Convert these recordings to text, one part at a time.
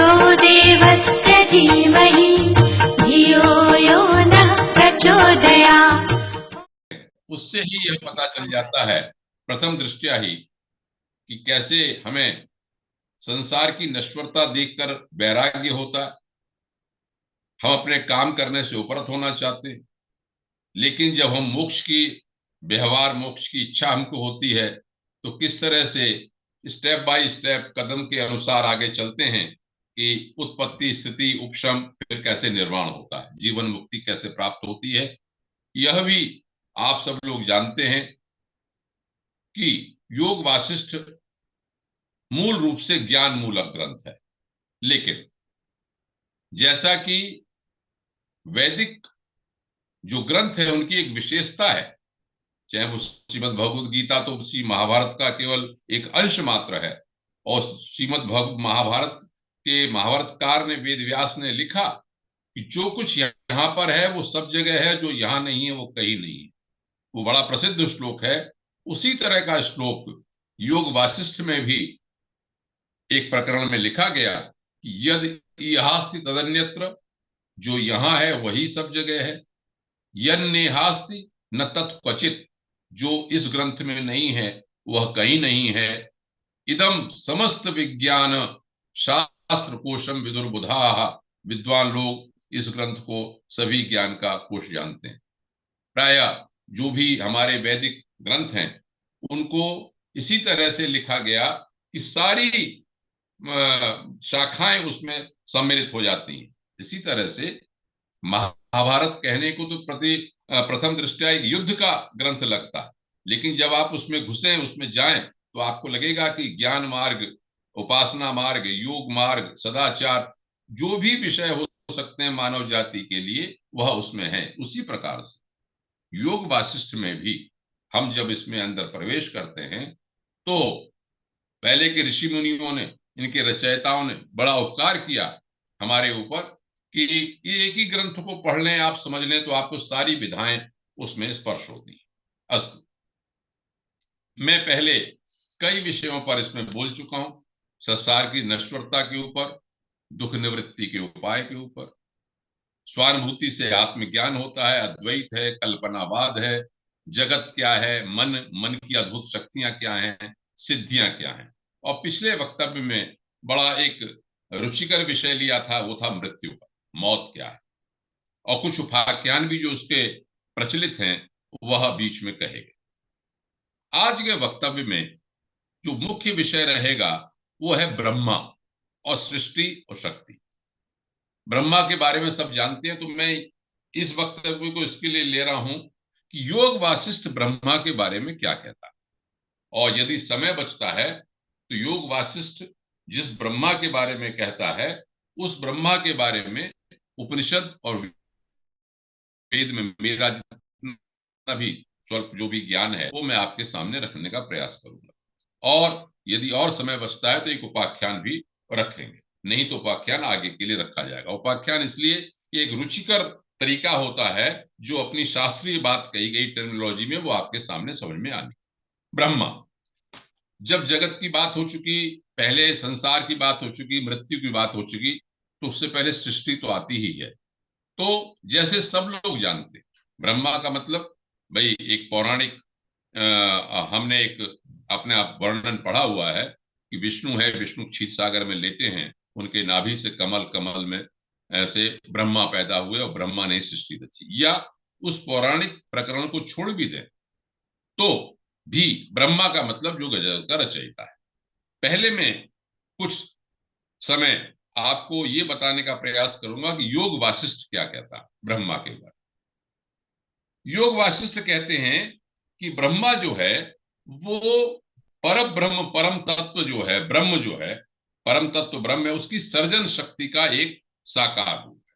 भर्गो देवस्य धीमहि धियो यो नः प्रचोदयात्। उससे ही यह पता चल जाता है प्रथम दृष्टया ही कि कैसे हमें संसार की नश्वरता देखकर वैराग्य होता है। हम अपने काम करने से उपरत होना चाहते हैं, लेकिन जब हम मोक्ष की व्यवहार मोक्ष की इच्छा हमको होती है तो किस तरह से स्टेप बाय स्टेप कदम के अनुसार आगे चलते हैं कि उत्पत्ति स्थिति उपशम फिर कैसे निर्माण होता है, जीवन मुक्ति कैसे प्राप्त होती है। यह भी आप सब लोग जानते हैं कि योग वासिष्ठ मूल रूप से ज्ञान मूलक ग्रंथ है, लेकिन जैसा कि वैदिक जो ग्रंथ है उनकी एक विशेषता है, चाहे वो श्रीमद् भगवद गीता तो श्री महाभारत का केवल एक अंश मात्र है, और श्रीमद् महाभारत के महाभारतकार ने वेद व्यास ने लिखा कि जो कुछ यहाँ पर है वो सब जगह है, जो यहाँ नहीं है वो कहीं नहीं है। वो बड़ा प्रसिद्ध श्लोक है। उसी तरह का श्लोक योग वासिष्ठ में भी एक प्रकरण में लिखा गया कि यद इहास्ति तदन्यत्र, जो यहाँ है वही सब जगह है, यन्नेहास्ति न तत्क्वचित, जो इस ग्रंथ में नहीं है वह कहीं नहीं है। इदम समस्त विज्ञान शास्त्र कोशम विदुर्बुधा, विद्वान लोग इस ग्रंथ को सभी ज्ञान का कोश जानते हैं। प्राय जो भी हमारे वैदिक ग्रंथ हैं उनको इसी तरह से लिखा गया कि सारी शाखाएं उसमें सम्मिलित हो जाती हैं। इसी तरह से महाभारत कहने को तो प्रथम दृष्टया एक युद्ध का ग्रंथ लगता है, लेकिन जब आप उसमें घुसे उसमें जाएं तो आपको लगेगा कि ज्ञान मार्ग, उपासना मार्ग, योग मार्ग, सदाचार, जो भी विषय हो सकते हैं मानव जाति के लिए वह उसमें है। उसी प्रकार से योग वासिष्ठ में भी हम जब इसमें अंदर प्रवेश करते हैं तो पहले के ऋषि मुनियों ने, इनके रचयिताओं ने बड़ा उपकार किया हमारे ऊपर कि ये एक ही ग्रंथ को पढ़ लें, आप समझ लें तो आपको सारी विधाएं उसमें स्पर्श होती हैं। अस्तु, मैं पहले कई विषयों पर इसमें बोल चुका हूं, संसार की नश्वरता के ऊपर, दुख निवृत्ति के उपाय के ऊपर, स्वानुभूति से आत्मज्ञान होता है, अद्वैत है, कल्पनावाद है, जगत क्या है, मन की अद्भुत शक्तियां क्या हैं, सिद्धियां क्या हैं। और पिछले वक्तव्य में बड़ा एक रुचिकर विषय लिया था, वो था मृत्यु का, मौत क्या है, और कुछ उपाख्यान भी जो उसके प्रचलित हैं वह बीच में कहे गए। आज के वक्तव्य में जो मुख्य विषय रहेगा वो है ब्रह्मा और सृष्टि और शक्ति। ब्रह्मा के बारे में सब जानते हैं, तो मैं इस वक्तव्य को इसके लिए ले रहा हूं कि योग वासिष्ठ ब्रह्मा के बारे में क्या कहता है, और यदि समय बचता है तो योग वासिष्ठ जिस ब्रह्मा के बारे में कहता है उस ब्रह्मा के बारे में उपनिषद और वेद में मेरा जितना भी स्वल्प जो भी ज्ञान है वो मैं आपके सामने रखने का प्रयास करूंगा। और यदि और समय बचता है तो एक उपाख्यान भी रखेंगे, नहीं तो उपाख्यान आगे के लिए रखा जाएगा। उपाख्यान इसलिए एक रुचिकर तरीका होता है जो अपनी शास्त्रीय बात कही गई टर्मिनोलॉजी में वो आपके सामने समझ में आनी। ब्रह्मा, जब जगत की बात हो चुकी, पहले संसार की बात हो चुकी, मृत्यु की बात हो चुकी, तो उससे पहले सृष्टि तो आती ही है। तो जैसे सब लोग जानते, ब्रह्मा का मतलब भाई एक पौराणिक हमने एक अपने आप वर्णन पढ़ा हुआ है कि विष्णु है, विष्णु क्षीर सागर में लेटे हैं, उनके नाभि से कमल, कमल में ऐसे ब्रह्मा पैदा हुए और ब्रह्मा ने सृष्टि रची। या उस पौराणिक प्रकरण को छोड़ भी दें तो भी ब्रह्मा का मतलब जो गजल का रचयिता है। पहले में कुछ समय आपको ये बताने का प्रयास करूंगा कि योग वासिष्ठ क्या कहता है ब्रह्मा के बारे में। योग वासिष्ठ कहते हैं कि ब्रह्मा जो है वो पर ब्रह्म, परम तत्व जो है, ब्रह्म जो है, परम तत्व ब्रह्म है, उसकी सर्जन शक्ति का एक साकार रूप है।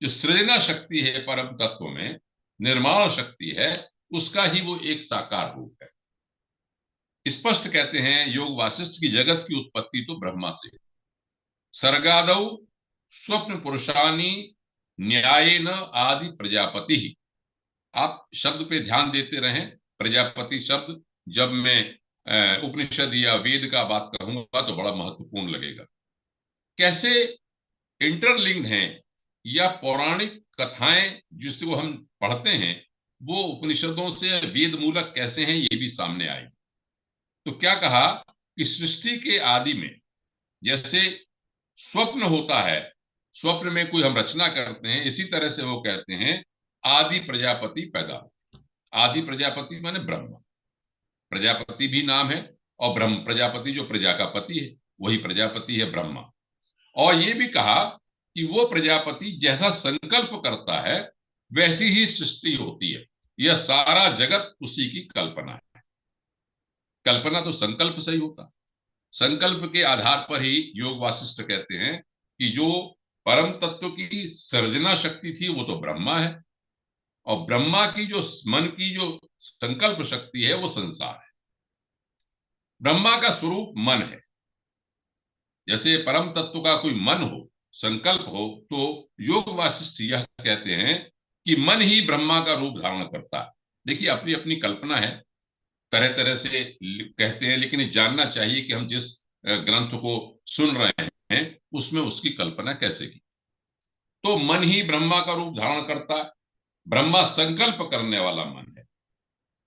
जो सृजना शक्ति है परम तत्व में, निर्माण शक्ति है, उसका ही वो एक साकार रूप है। स्पष्ट कहते हैं योग वासिष्ठ की जगत की उत्पत्ति तो ब्रह्मा से है। सर्गादौ स्वप्न पुरुषानी न्यायेन आदि प्रजापति ही। आप शब्द पे ध्यान देते रहें, प्रजापति शब्द जब मैं उपनिषद या वेद का बात कहूंगा तो बड़ा महत्वपूर्ण लगेगा। कैसे इंटरलिंक्ड हैं, या पौराणिक कथाएं जिसको हम पढ़ते हैं वो उपनिषदों से वेद मूलक कैसे हैं, ये भी सामने आई। तो क्या कहा कि सृष्टि के आदि में जैसे स्वप्न होता है, स्वप्न में कोई हम रचना करते हैं, इसी तरह से वो कहते हैं आदि प्रजापति पैदा हो। आदि प्रजापति माने ब्रह्मा, प्रजापति भी नाम है, और ब्रह्म प्रजापति जो प्रजा का पति है वही प्रजापति है ब्रह्मा। और ये भी कहा कि वो प्रजापति जैसा संकल्प करता है वैसी ही सृष्टि होती है, यह सारा जगत उसी की कल्पना है। कल्पना तो संकल्प से ही होता, संकल्प के आधार पर ही योग वासिष्ठ कहते हैं कि जो परम तत्व की सर्जना शक्ति थी वो तो ब्रह्मा है, और ब्रह्मा की जो मन की जो संकल्प शक्ति है वो संसार है। ब्रह्मा का स्वरूप मन है। जैसे परम तत्व का कोई मन हो, संकल्प हो, तो योग वासिष्ठ यह कहते हैं कि मन ही ब्रह्मा का रूप धारण करता है। देखिए अपनी अपनी कल्पना है, तरह तरह से कहते हैं, लेकिन जानना चाहिए कि हम जिस ग्रंथ को सुन रहे हैं उसमें उसकी कल्पना कैसे की। तो मन ही ब्रह्मा का रूप धारण करता है। ब्रह्मा संकल्प करने वाला मन है।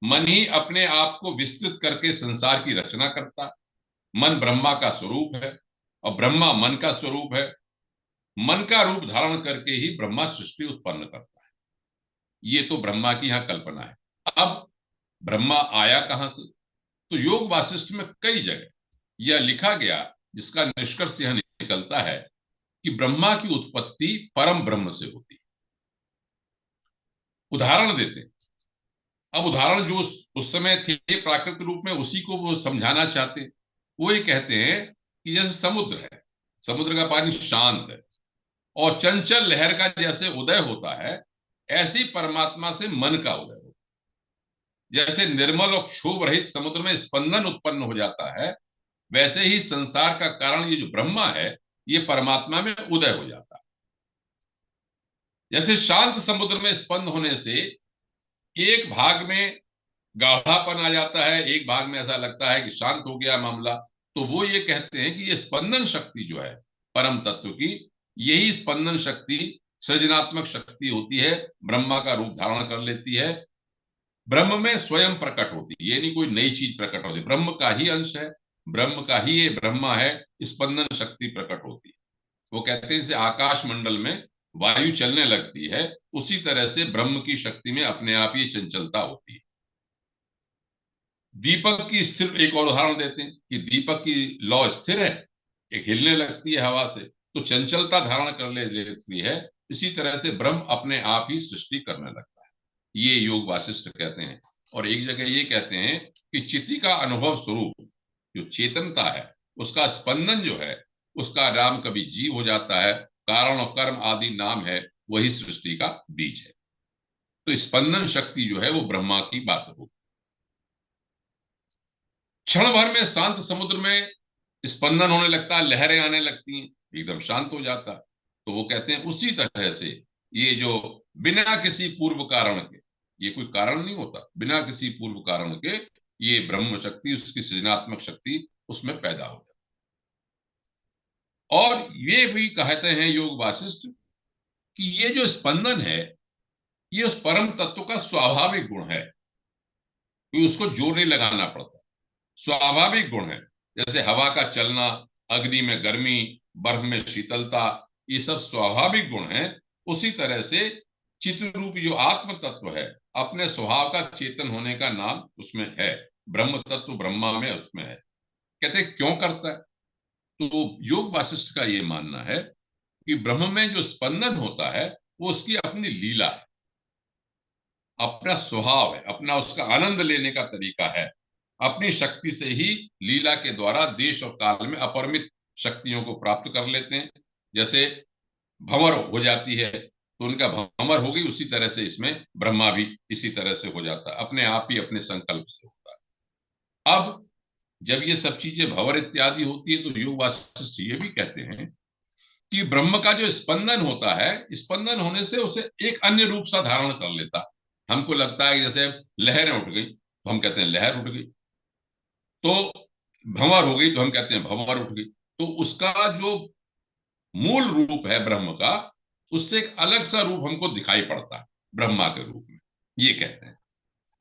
मन ही अपने आप को विस्तृत करके संसार की रचना करता है। मन ब्रह्मा का स्वरूप है और ब्रह्मा मन का स्वरूप है। मन का रूप धारण करके ही ब्रह्मा सृष्टि उत्पन्न करता है। ये तो ब्रह्मा की यहां कल्पना है। अब ब्रह्मा आया कहां से? तो योग वासिष्ठ में कई जगह यह लिखा गया, जिसका निष्कर्ष यह निकलता है कि ब्रह्मा की उत्पत्ति परम ब्रह्म से होती है। उदाहरण देते हैं। अब उदाहरण जो उस समय थे प्राकृतिक रूप में, उसी को वो समझाना चाहते हैं। वो ये कहते हैं कि जैसे समुद्र है, समुद्र का पानी शांत है और चंचल लहर का जैसे उदय होता है, ऐसी परमात्मा से मन का उदय होता है। जैसे निर्मल और क्षोभ रहित समुद्र में स्पंदन उत्पन्न हो जाता है, वैसे ही संसार का कारण ये जो ब्रह्मा है, ये परमात्मा में उदय हो जाता है। जैसे शांत समुद्र में स्पंद होने से एक भाग में गाढ़ापन आ जाता है, एक भाग में ऐसा लगता है कि शांत हो गया मामला। तो वो ये कहते हैं कि ये स्पंदन शक्ति जो है परम तत्व की, यही स्पंदन शक्ति सृजनात्मक शक्ति होती है, ब्रह्मा का रूप धारण कर लेती है, ब्रह्म में स्वयं प्रकट होती है। ये नहीं कोई नई चीज प्रकट होती, ब्रह्म का ही अंश है, ब्रह्म का ही ये ब्रह्मा है, स्पंदन शक्ति प्रकट होती है। वो कहते हैं जैसे आकाश मंडल में वायु चलने लगती है, उसी तरह से ब्रह्म की शक्ति में अपने आप ही चंचलता होती है। दीपक की स्थिर एक और उदाहरण देते हैं कि दीपक की लौ स्थिर है, एक हिलने लगती है हवा से, तो चंचलता धारण कर लेती है। इसी तरह से ब्रह्म अपने आप ही सृष्टि करने लगता है। ये योग वासिष्ठ कहते हैं। और एक जगह ये कहते हैं कि चिति का अनुभव स्वरूप जो चेतनता है, उसका स्पंदन जो है, उसका नाम कभी जीव हो जाता है, कारण और कर्म आदि नाम है, वही सृष्टि का बीज है। तो स्पंदन शक्ति जो है वो ब्रह्मा की बात होगी। क्षण भर में शांत समुद्र में स्पंदन होने लगता है, लहरें आने लगती हैं, एकदम शांत हो जाता है। तो वो कहते हैं उसी तरह से ये जो बिना किसी पूर्व कारण के, ये कोई कारण नहीं होता, बिना किसी पूर्व कारण के ये ब्रह्म शक्ति, उसकी सृजनात्मक शक्ति उसमें पैदा हो जाती। और ये भी कहते हैं योग वासिष्ठ कि ये जो स्पंदन है, ये उस परम तत्व का स्वाभाविक गुण है, कि उसको जोर नहीं लगाना पड़ता, स्वाभाविक गुण है। जैसे हवा का चलना, अग्नि में गर्मी, बर्फ में शीतलता, ये सब स्वाभाविक गुण हैं। उसी तरह से चित्र रूप जो आत्म तत्व है, अपने स्वभाव का चेतन होने का नाम उसमें है, ब्रह्म तत्व ब्रह्मा में उसमें है। कहते क्यों करता है? तो योग वासिष्ठ का ये मानना है कि ब्रह्म में जो स्पंदन होता है वो उसकी अपनी लीला है, अपना स्वभाव है, अपना उसका आनंद लेने का तरीका है। अपनी शक्ति से ही लीला के द्वारा देश और काल में अपरिमित शक्तियों को प्राप्त कर लेते हैं। जैसे भंवर हो जाती है तो उनका भंवर हो गई, उसी तरह से इसमें ब्रह्मा भी इसी तरह से हो जाता है, अपने आप ही अपने संकल्प से होता है। अब जब ये सब चीजें भंवर इत्यादि होती है, तो योग वासिष्ठ ये भी कहते हैं कि ब्रह्म का जो स्पंदन होता है, स्पंदन होने से उसे एक अन्य रूप सा धारण कर लेता। हमको लगता है जैसे लहरें उठ गई तो हम कहते हैं लहर उठ गई, तो भंवर हो गई तो हम कहते हैं भंवर उठ गई। तो उसका जो मूल रूप है ब्रह्म का, उससे एक अलग सा रूप हमको दिखाई पड़ता है ब्रह्मा के रूप में। ये कहते हैं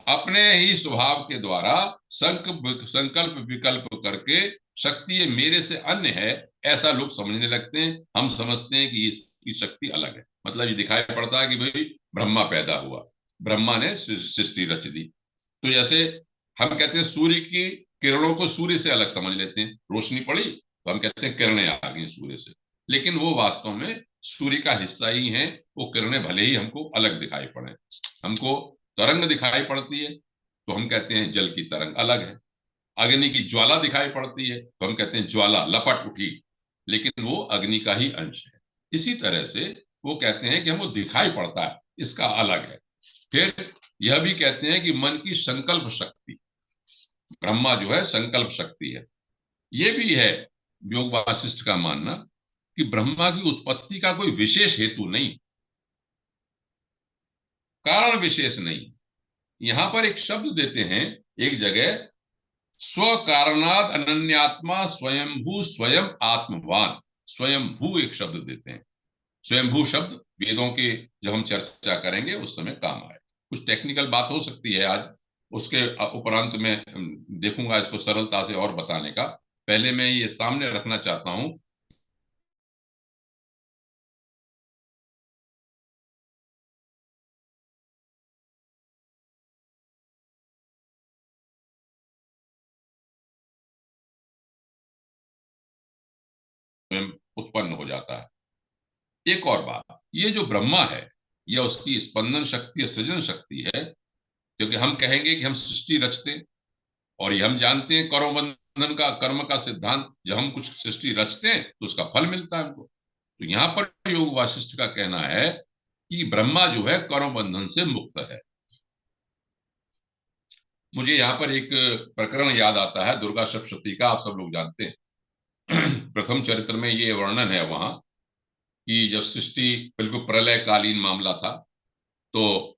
अपने ही स्वभाव के द्वारा संकल्प विकल्प करके शक्ति ये मेरे से अन्य है, ऐसा लोग समझने लगते हैं। हम समझते हैं कि इसकी शक्ति अलग है। मतलब ये दिखाई पड़ता है कि भाई ब्रह्मा पैदा हुआ, ब्रह्मा ने सृष्टि रच दी। तो जैसे हम कहते हैं सूर्य की किरणों को सूर्य से अलग समझ लेते हैं, रोशनी पड़ी तो हम कहते हैं किरणें आ गई सूर्य से, लेकिन वो वास्तव में सूर्य का हिस्सा ही है। वो किरणें भले ही हमको अलग दिखाई पड़े, हमको तरंग दिखाई पड़ती है तो हम कहते हैं जल की तरंग अलग है, अग्नि की ज्वाला दिखाई पड़ती है तो हम कहते हैं ज्वाला लपट उठी, लेकिन वो अग्नि का ही अंश है। इसी तरह से वो कहते हैं कि हमको दिखाई पड़ता है, इसका अलग है। फिर यह भी कहते हैं कि मन की संकल्प शक्ति, ब्रह्मा जो है संकल्प शक्ति है। ये भी है योग वासिष्ठ का मानना कि ब्रह्मा की उत्पत्ति का कोई विशेष हेतु नहीं, कारण विशेष नहीं। यहां पर एक शब्द देते हैं एक जगह, स्व कारणाद अनन्यात्मा स्वयंभू स्वयं आत्मवान। स्वयंभू एक शब्द देते हैं। स्वयंभू शब्द वेदों के जब हम चर्चा करेंगे उस समय काम आए। कुछ टेक्निकल बात हो सकती है आज, उसके उपरांत में देखूंगा इसको सरलता से और बताने का। पहले मैं ये सामने रखना चाहता हूं। स्वयं उत्पन्न हो जाता है। एक और बात, ये जो ब्रह्मा है यह उसकी स्पंदन शक्ति सृजन शक्ति है, क्योंकि हम कहेंगे कि हम सृष्टि रचते हैं, और ये हम जानते हैं कर्म बंधन का, कर्म का सिद्धांत, जब हम कुछ सृष्टि रचते हैं तो उसका फल मिलता है हमको। तो यहाँ पर योग वासिष्ठ का कहना है कि ब्रह्मा जो है कर्म बंधन से मुक्त है। मुझे यहाँ पर एक प्रकरण याद आता है दुर्गा सप्तशती का, आप सब लोग जानते हैं। प्रथम चरित्र में ये वर्णन है वहां कि जब सृष्टि बिल्कुल प्रलयकालीन मामला था, तो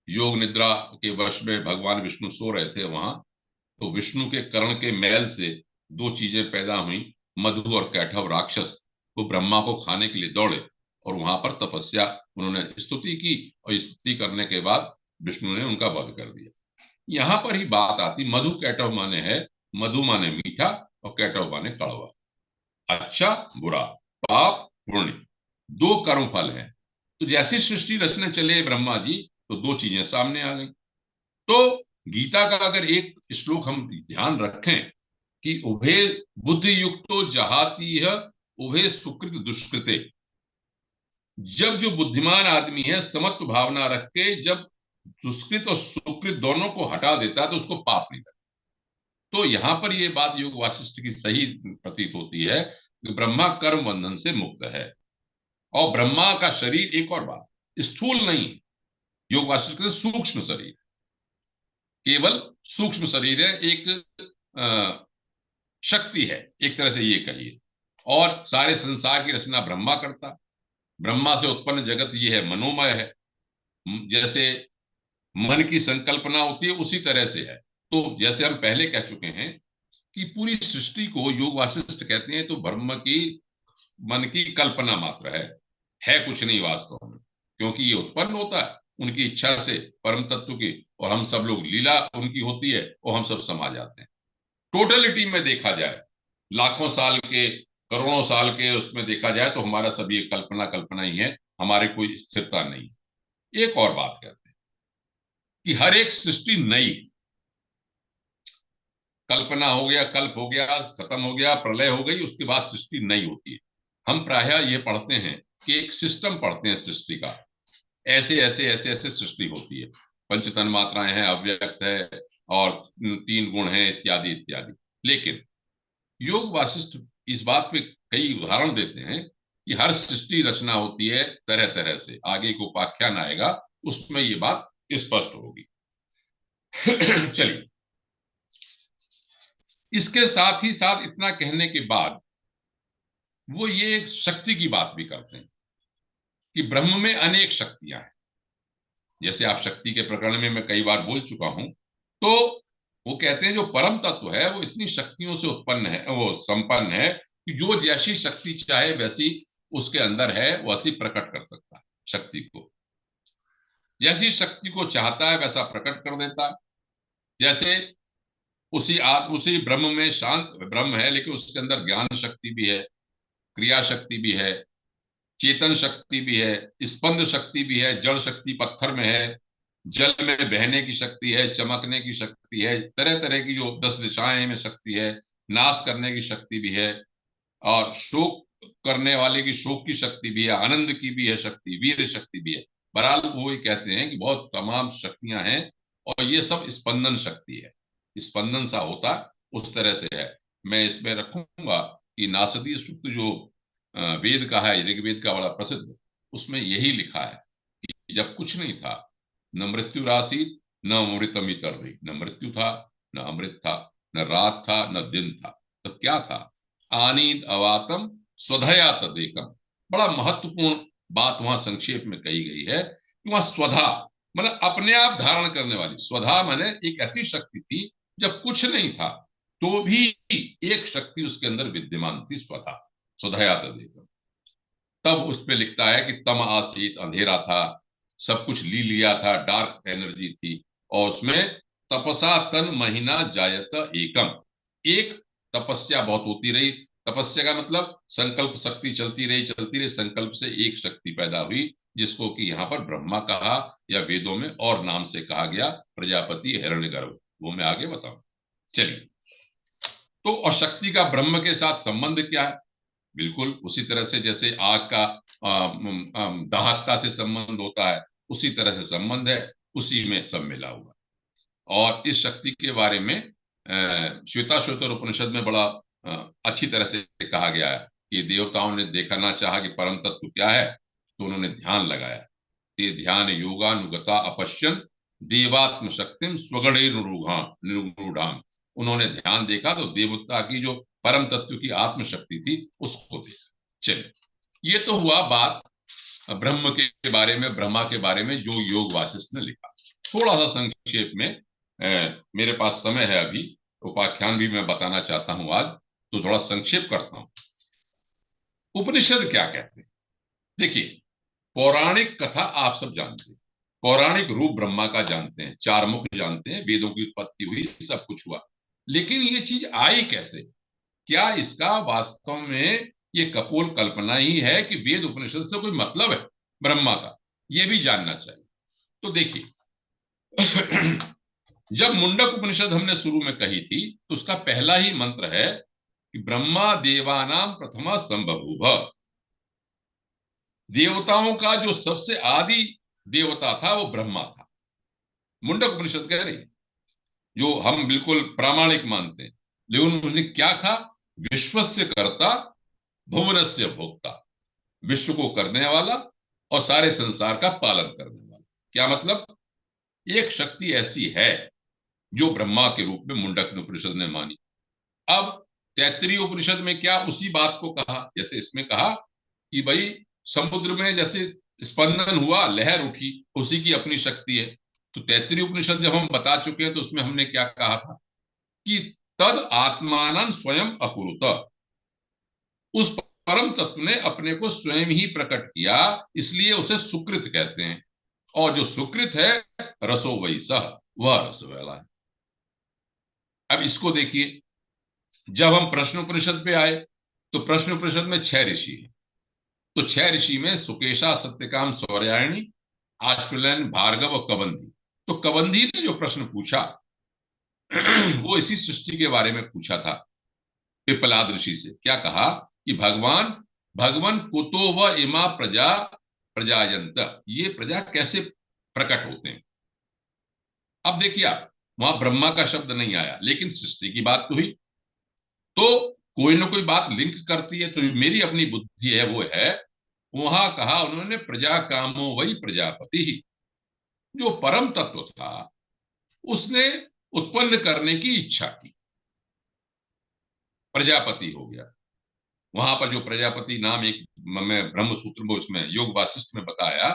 योग निद्रा के वश में भगवान विष्णु सो रहे थे वहां। तो विष्णु के कर्ण के मैल से दो चीजें पैदा हुई, मधु और कैठव राक्षस। वो ब्रह्मा को खाने के लिए दौड़े और वहां पर तपस्या उन्होंने स्तुति की, और स्तुति करने के बाद विष्णु ने उनका वध कर दिया। यहां पर ही बात आती, मधु कैटव माने है, मधु माने मीठा और कैटव माने कड़वा, अच्छा बुरा, पाप पुण्य, दो कर्म फल है। तो जैसी सृष्टि रचने चले ब्रह्मा जी तो दो चीजें सामने आ गई। तो गीता का अगर एक श्लोक हम ध्यान रखें कि उभे बुद्धि युक्तो जहाती है उभे सुकृत दुष्कृते, जब जो बुद्धिमान आदमी है समत्व भावना रख के जब दुष्कृत और सुकृत दोनों को हटा देता है तो उसको पाप नहीं लगता। तो यहां पर यह बात योग वासिष्ठ की सही प्रतीत होती है कि ब्रह्मा कर्म बंधन से मुक्त है। और ब्रह्मा का शरीर, एक और बात, स्थूल नहीं, योग वासिष्ठ कहते सूक्ष्म शरीर, केवल सूक्ष्म शरीर है, एक शक्ति है एक तरह से ये कहिए। और सारे संसार की रचना ब्रह्मा करता, ब्रह्मा से उत्पन्न जगत ये है मनोमय है। जैसे मन की संकल्पना होती है उसी तरह से है। तो जैसे हम पहले कह चुके हैं कि पूरी सृष्टि को योग वासिष्ठ कहते हैं तो ब्रह्म की मन की कल्पना मात्र है कुछ नहीं वास्तव में, क्योंकि ये उत्पन्न होता है उनकी इच्छा से परम तत्व की, और हम सब लोग लीला उनकी होती है और हम सब समा जाते हैं। टोटलिटी में देखा जाए, लाखों साल के करोड़ों साल के उसमें देखा जाए तो हमारा सभी कल्पना कल्पना ही है, हमारी कोई स्थिरता नहीं। एक और बात कहते हैं कि हर एक सृष्टि नई, कल्पना हो गया, कल्प हो गया, खत्म हो गया, प्रलय हो गई, उसके बाद सृष्टि नई होती है। हम प्रायः ये पढ़ते हैं कि एक सिस्टम पढ़ते हैं सृष्टि का, ऐसे ऐसे ऐसे ऐसे सृष्टि होती है, पंचतन मात्राएं हैं, अव्यक्त है, और तीन गुण हैं, इत्यादि इत्यादि। लेकिन योग वासिष्ठ इस बात पे कई उदाहरण देते हैं कि हर सृष्टि रचना होती है तरह तरह से, आगे को उपाख्यान आएगा उसमें ये बात स्पष्ट होगी। चलिए, इसके साथ ही साथ इतना कहने के बाद वो ये एक शक्ति की बात भी करते हैं कि ब्रह्म में अनेक शक्तियां हैं। जैसे आप शक्ति के प्रकरण में मैं कई बार बोल चुका हूं, तो वो कहते हैं जो परम तत्व है वो इतनी शक्तियों से उत्पन्न है, वो संपन्न है कि जो जैसी शक्ति चाहे वैसी उसके अंदर है वो असली प्रकट कर सकता है शक्ति को। जैसी शक्ति को चाहता है वैसा प्रकट कर देता है। जैसे उसी ब्रह्म में, शांत ब्रह्म है लेकिन उसके अंदर ज्ञान शक्ति भी है, क्रिया शक्ति भी है, चेतन शक्ति भी है, स्पंद शक्ति भी है, जड़ शक्ति पत्थर में है, जल में बहने की शक्ति है, चमकने की शक्ति है, तरह तरह की जो 10 दिशाएं में शक्ति है, नाश करने की शक्ति भी है, और शोक करने वाले की शोक की शक्ति भी है, आनंद की भी है शक्ति, वीर शक्ति भी है। बहरहाल वो ये कहते हैं कि बहुत तमाम शक्तियां हैं और ये सब स्पंदन शक्ति है, स्पंदन सा होता उस तरह से है। मैं इसमें रखूंगा कि नासदीय सूक्त जो वेद का है, ऋग्वेद का बड़ा प्रसिद्ध, उसमें यही लिखा है कि जब कुछ नहीं था, न मृत्यु राशि न अमृतम इतरही, न मृत्यु था न अमृत था, न रात था न दिन था, तो क्या था? आनीत अवातम स्वधया तदेकम। बड़ा महत्वपूर्ण बात वहां संक्षेप में कही गई है कि वहां स्वधा मतलब अपने आप धारण करने वाली, स्वधा माने एक ऐसी शक्ति थी जब कुछ नहीं था तो भी एक शक्ति उसके अंदर विद्यमान थी, स्वधा, स्वधया तदेकम। तब उस पे लिखता है कि तम आसीत, अंधेरा था, सब कुछ ली लिया था, डार्क एनर्जी थी, और उसमें तपसा तन महीना जायत एकम, एक तपस्या बहुत होती रही। तपस्या का मतलब संकल्प शक्ति चलती रही, संकल्प से एक शक्ति पैदा हुई जिसको कि यहाँ पर ब्रह्मा कहा या वेदों में और नाम से कहा गया, प्रजापति हिरण्यगर्भ, वो मैं आगे बताऊं। चलिए, तो और शक्ति का ब्रह्म के साथ संबंध क्या है? बिल्कुल उसी तरह से जैसे आग का दाहकता से संबंध होता है, उसी तरह से संबंध है, उसी में सब मिला हुआ। और इस शक्ति के बारे में श्वेताश्वतर उपनिषद में बड़ा अच्छी तरह से कहा गया है कि देवताओं ने देखना चाहा कि परम तत्व क्या है, तो उन्होंने ध्यान लगाया। ते ध्यान योगानुगता अपश्यन देवात्म शक्तिम स्वगणे निरूढ़ाम। उन्होंने ध्यान देखा तो देवता की जो परम तत्व की आत्मशक्ति थी उसको देखा। चलिए, ये तो हुआ बात ब्रह्म के बारे में, ब्रह्मा के बारे में जो योग वासिष्ठ ने लिखा। थोड़ा सा संक्षेप में मेरे पास समय है अभी, उपाख्यान भी मैं बताना चाहता हूं आज, तो थोड़ा संक्षेप करता हूं। उपनिषद क्या कहते हैं? देखिए, पौराणिक कथा आप सब जानते हैं, पौराणिक रूप ब्रह्मा का जानते हैं, चार मुख जानते हैं, वेदों की उत्पत्ति हुई, सब कुछ हुआ, लेकिन ये चीज आई कैसे? क्या इसका वास्तव में ये कपोल कल्पना ही है कि वेद उपनिषद से कोई मतलब है ब्रह्मा का? ये भी जानना चाहिए। तो देखिए, जब मुंडक उपनिषद हमने शुरू में कही थी तो उसका पहला ही मंत्र है कि ब्रह्मा देवानाम प्रथमा संबभूव। देवताओं का जो सबसे आदि देवता था वो ब्रह्मा था। मुंडक उपनिषद कह रही, जो हम बिल्कुल प्रामाणिक मानते हैं, लेकिन उन्होंने क्या कहा? विश्वस्य कर्ता भुवनस्य भोक्ता, विश्व को करने वाला और सारे संसार का पालन करने वाला। क्या मतलब? एक शक्ति ऐसी है जो ब्रह्मा के रूप में मुंडक उपनिषद ने मानी। अब तैत्तरीय उपनिषद में क्या उसी बात को कहा, जैसे इसमें कहा कि भाई समुद्र में जैसे स्पंदन हुआ, लहर उठी, उसी की अपनी शक्ति है। तो तैत्तरीय उपनिषद जब हम बता चुके हैं तो उसमें हमने क्या कहा था कि तद आत्मानं स्वयं अकुरुत, उस परम तत्व ने अपने को स्वयं ही प्रकट किया, इसलिए उसे सुकृत कहते हैं। और जो सुकृत है रसो वैसह, वह रस वाला है। अब इसको देखिए, जब हम प्रश्नोपनिषद पे आए तो प्रश्नोपनिषद में 6 ऋषि हैं। तो 6 ऋषि में सुकेशा, सत्यकाम, सौर्यायणी, आश्वलन, भार्गव और कबंधी। तो कबंधी ने जो प्रश्न पूछा वो इसी सृष्टि के बारे में पूछा था पिपलाद ऋषि से। क्या कहा कि भगवान कुतो व इमा प्रजा प्रजायंत, ये प्रजा कैसे प्रकट होते हैं? अब देखिए, आप वहां ब्रह्मा का शब्द नहीं आया, लेकिन सृष्टि की बात तो हुई, तो कोई ना कोई बात लिंक करती है। तो मेरी अपनी बुद्धि है वो है, वहां कहा उन्होंने प्रजा कामो वही प्रजापति ही, जो परम तत्व था उसने उत्पन्न करने की इच्छा की, प्रजापति हो गया। वहां पर जो प्रजापति नाम एक मैं ब्रह्म सूत्र में उसमें योग वासिष्ठ में बताया,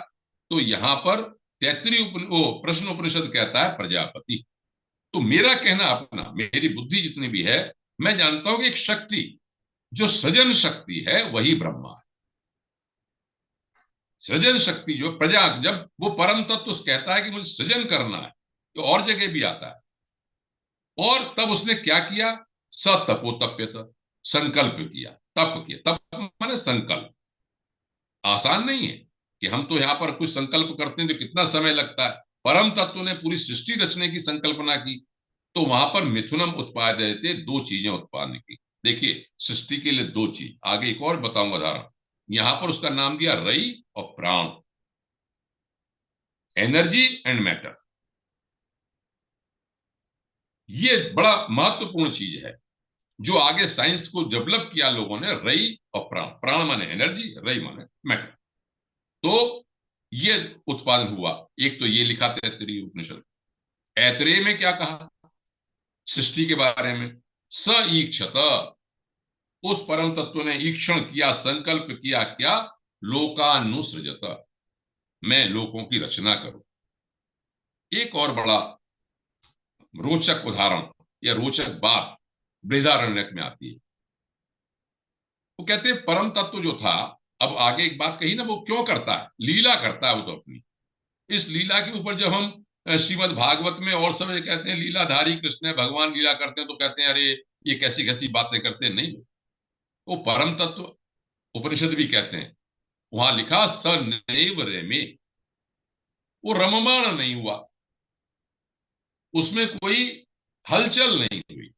तो यहां पर तैत्तरीय प्रश्न उपनिषद कहता है प्रजापति। तो मेरा कहना अपना, मेरी बुद्धि जितनी भी है, मैं जानता हूं कि एक शक्ति जो सृजन शक्ति है वही ब्रह्मा है। सृजन शक्ति जो प्रजा, जब वो परम तत्व कहता है कि मुझे सृजन करना है, तो और जगह भी आता है। और तब उसने क्या किया? स तपोतप्यत, संकल्प किया, तप किया। तप माने संकल्प। आसान नहीं है कि हम तो यहां पर कुछ संकल्प करते हैं तो कितना समय लगता है। परम तत्व ने पूरी सृष्टि रचने की संकल्पना की, तो वहां पर मिथुनम उत्पादयते, दो चीजें उत्पन्न की। देखिए, सृष्टि के लिए दो चीज, आगे एक और बताऊंगा उदाहरण। यहां पर उसका नाम दिया रई और प्राण, एनर्जी एंड मैटर। ये बड़ा महत्वपूर्ण चीज है जो आगे साइंस को डेवलप किया लोगों ने। रई और प्राण, प्राण माने एनर्जी, रई माने मैटर। तो ये उत्पादन हुआ। एक तो ये लिखा तैत्तिरीय उपनिषद। ऐतरेय में क्या कहा सृष्टि के बारे में? स ईक्षत, उस परम तत्व ने ईक्षण किया, संकल्प किया, क्या? लोकानुसृजत, मैं लोगों की रचना करूं। एक और बड़ा रोचक उदाहरण या रोचक बात बृहदारण्यक में आती है। वो कहते हैं परम तत्व जो था, अब आगे एक बात कही ना, वो क्यों करता है? लीला करता है वो तो अपनी। इस लीला के ऊपर जब हम श्रीमद् भागवत में और सब ये कहते हैं लीलाधारी कृष्ण है, भगवान लीला करते हैं, तो कहते हैं अरे ये कैसी कैसी बातें करते हैं। नहीं, वो परम तत्व, उपनिषद भी कहते हैं, वहां लिखा स नैव रेमे, वो रममाण नहीं हुआ, उसमें कोई हलचल नहीं हुई।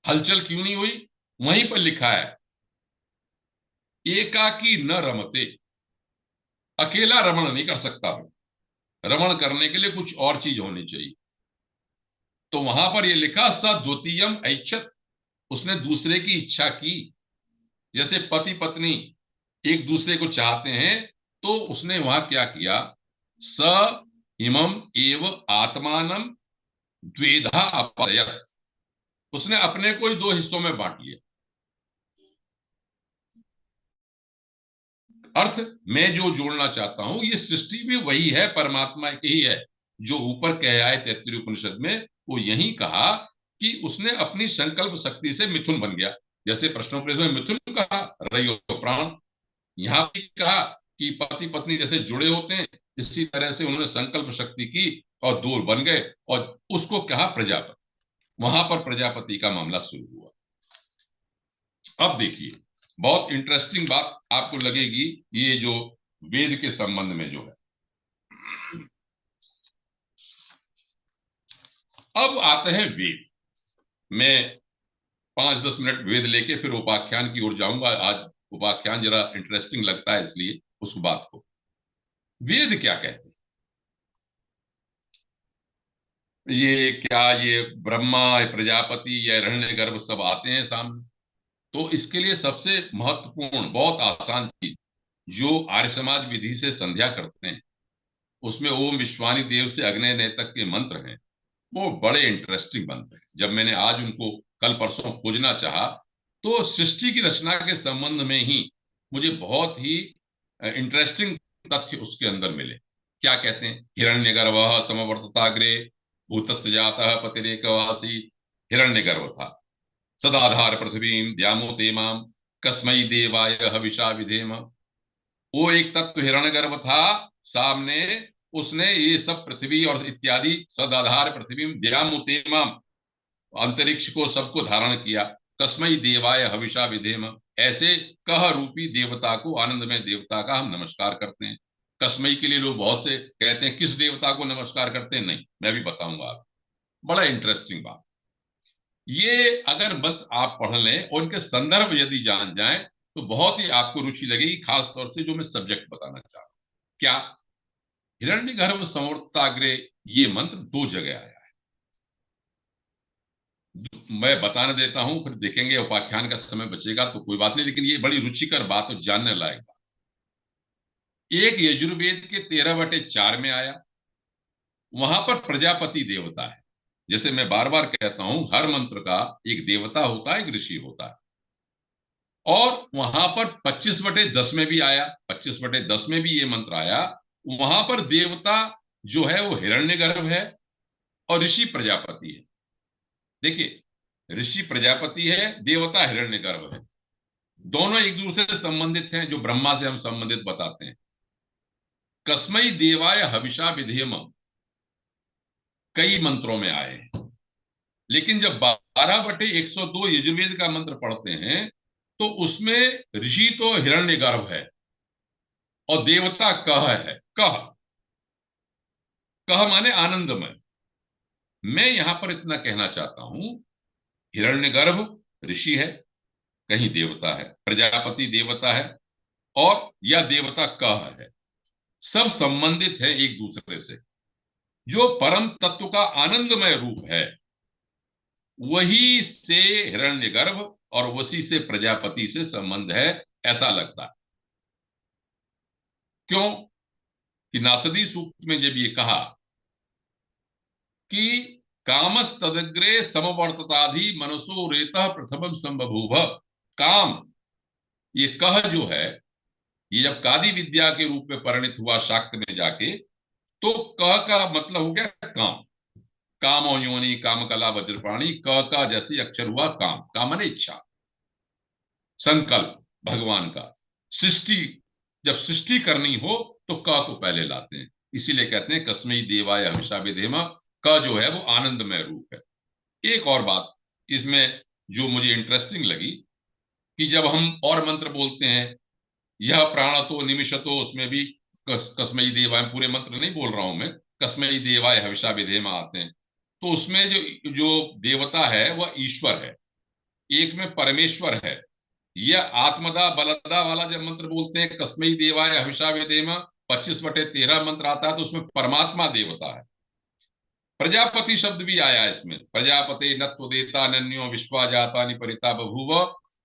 हलचल क्यों नहीं हुई? वहीं पर लिखा है एकाकी न रमते, अकेला रमण नहीं कर सकता हूं, रमण करने के लिए कुछ और चीज होनी चाहिए। तो वहां पर यह लिखा स द्वितीयम ऐच्छत, उसने दूसरे की इच्छा की। जैसे पति पत्नी एक दूसरे को चाहते हैं, तो उसने वहां क्या किया? स इमम एव आत्मानम द्वेधा अपरयत, उसने अपने को ही दो हिस्सों में बांट लिया। अर्थ मैं जो जोड़ना चाहता हूं, ये सृष्टि भी वही है, परमात्मा की ही है। जो ऊपर कह आए तैत्तिरीय उपनिषद में, वो यही कहा कि उसने अपनी संकल्प शक्ति से मिथुन बन गया। जैसे प्रश्नोपनिषद में मिथुन कहा, रयो प्राण, यहां भी कहा कि पति पत्नी जैसे जुड़े होते हैं, इसी तरह से उन्होंने संकल्प शक्ति की और दो बन गए, और उसको कहा प्रजापति। वहां पर प्रजापति का मामला शुरू हुआ। अब देखिए, बहुत इंटरेस्टिंग बात आपको लगेगी, ये जो वेद के संबंध में जो है। अब आते हैं वेद। मैं 5-10 मिनट वेद लेके फिर उपाख्यान की ओर जाऊंगा। आज उपाख्यान जरा इंटरेस्टिंग लगता है, इसलिए उस बात को। वेद क्या कहते हैं? ये क्या, ये ब्रह्मा, ये प्रजापति, ये हिरण्यगर्भ सब आते हैं सामने। तो इसके लिए सबसे महत्वपूर्ण, बहुत आसान चीज, जो आर्य समाज विधि से संध्या करते हैं, उसमें ओम विश्वानी देव से अग्नय नय तक के मंत्र हैं। वो बड़े इंटरेस्टिंग मंत्र हैं। जब मैंने आज उनको कल परसों खोजना चाहा, तो सृष्टि की रचना के संबंध में ही मुझे बहुत ही इंटरेस्टिंग तथ्य उसके अंदर मिले। क्या कहते हैं? हिरण्यगर्भ समवर्तताग्रे भूतस्य जातः पतिरेकवासी, हिरण्यगर्भ था, सदाधार पृथ्वीं द्यामोते माम कस्मै देवाय हविषा विधेम। वो एक तत्व हिरण्यगर्भ था सामने, उसने ये सब पृथ्वी और इत्यादि सदाधार पृथ्वी द्यामुतेमाम, अंतरिक्ष को सबको धारण किया। कस्मई देवाय हविषा विधेम, ऐसे कह रूपी देवता को, आनंदमय देवता का हम नमस्कार करते हैं। कस्मई के लिए लोग बहुत से कहते हैं, किस देवता को नमस्कार करते हैं? नहीं, मैं भी बताऊंगा आप। बड़ा इंटरेस्टिंग बात। ये अगर मत आप पढ़ लें और इनके संदर्भ यदि जान जाएं, तो बहुत ही आपको रुचि लगेगी, खास तौर से जो मैं सब्जेक्ट बताना चाह रहा हूं। क्या? हिरण्यगर्भ संवर्तताग्रे, ये मंत्र दो जगह आया है। मैं बताने देता हूं, फिर देखेंगे, उपाख्यान का समय बचेगा तो कोई बात नहीं, लेकिन ये बड़ी रुचिकर बात और जानने लायक बात। एक यजुर्वेद के 13/4 में आया, वहां पर प्रजापति देवता है। जैसे मैं बार बार कहता हूं, हर मंत्र का एक देवता होता है, एक ऋषि होता है। और वहां पर 25/10 में भी आया, 25/10 में भी ये मंत्र आया। वहां पर देवता जो है वो हिरण्यगर्भ है और ऋषि प्रजापति है। देखिए, ऋषि प्रजापति है, देवता हिरण्यगर्भ है। दोनों एक दूसरे से संबंधित हैं, जो ब्रह्मा से हम संबंधित बताते हैं। कस्मै देवाय हविषा विधेम कई मंत्रों में आए हैं, लेकिन जब 12/102 यजुर्वेद का मंत्र पढ़ते हैं तो उसमें ऋषि तो हिरण्यगर्भ है और देवता कह है। कह, कह माने आनंदमय। मैं यहां पर इतना कहना चाहता हूं, हिरण्यगर्भ ऋषि है, कहीं देवता है, प्रजापति देवता है, और यह देवता कह है, सब संबंधित है एक दूसरे से। जो परम तत्व का आनंदमय रूप है वही से हिरण्यगर्भ और वही से प्रजापति से संबंध है, ऐसा लगता है। क्यों कि नासदी सूक्त में जब ये कहा कि कामस तदग्रे समवर्तताधि मनसो रेतः प्रथमम संबभूव, काम, ये कह जो है, ये जब कादि विद्या के रूप में परिणित हुआ शाक्त में जाके, तो कह का मतलब हो गया काम। कामो योनि काम कला वज्रपाणी, क का जैसे अक्षर हुआ काम, काम माने इच्छा, संकल्प भगवान का। सृष्टि, जब सृष्टि करनी हो तो क को पहले लाते हैं, इसीलिए कहते हैं कस्मै देवाय हविषा विधेम। क जो है वो आनंदमय रूप है। एक और बात इसमें जो मुझे इंटरेस्टिंग लगी, कि जब हम और मंत्र बोलते हैं, यह प्राणतो निमिषतो, उसमें भी कस्मै देवाय, पूरे मंत्र नहीं बोल रहा हूं मैं, कस्मै देवाय हविषा विधेम आते हैं, तो उसमें जो जो देवता है वह ईश्वर है, एक में परमेश्वर है। यह आत्मदा बलदा वाला जब मंत्र बोलते हैं कस्मै देवाय हविषा विधेम, 25/13 मंत्र आता है, तो उसमें परमात्मा देवता है। प्रजापति शब्द भी आया इसमें, प्रजापते नत्व देता नन्यो विश्वा जाता निपरिता बभूव,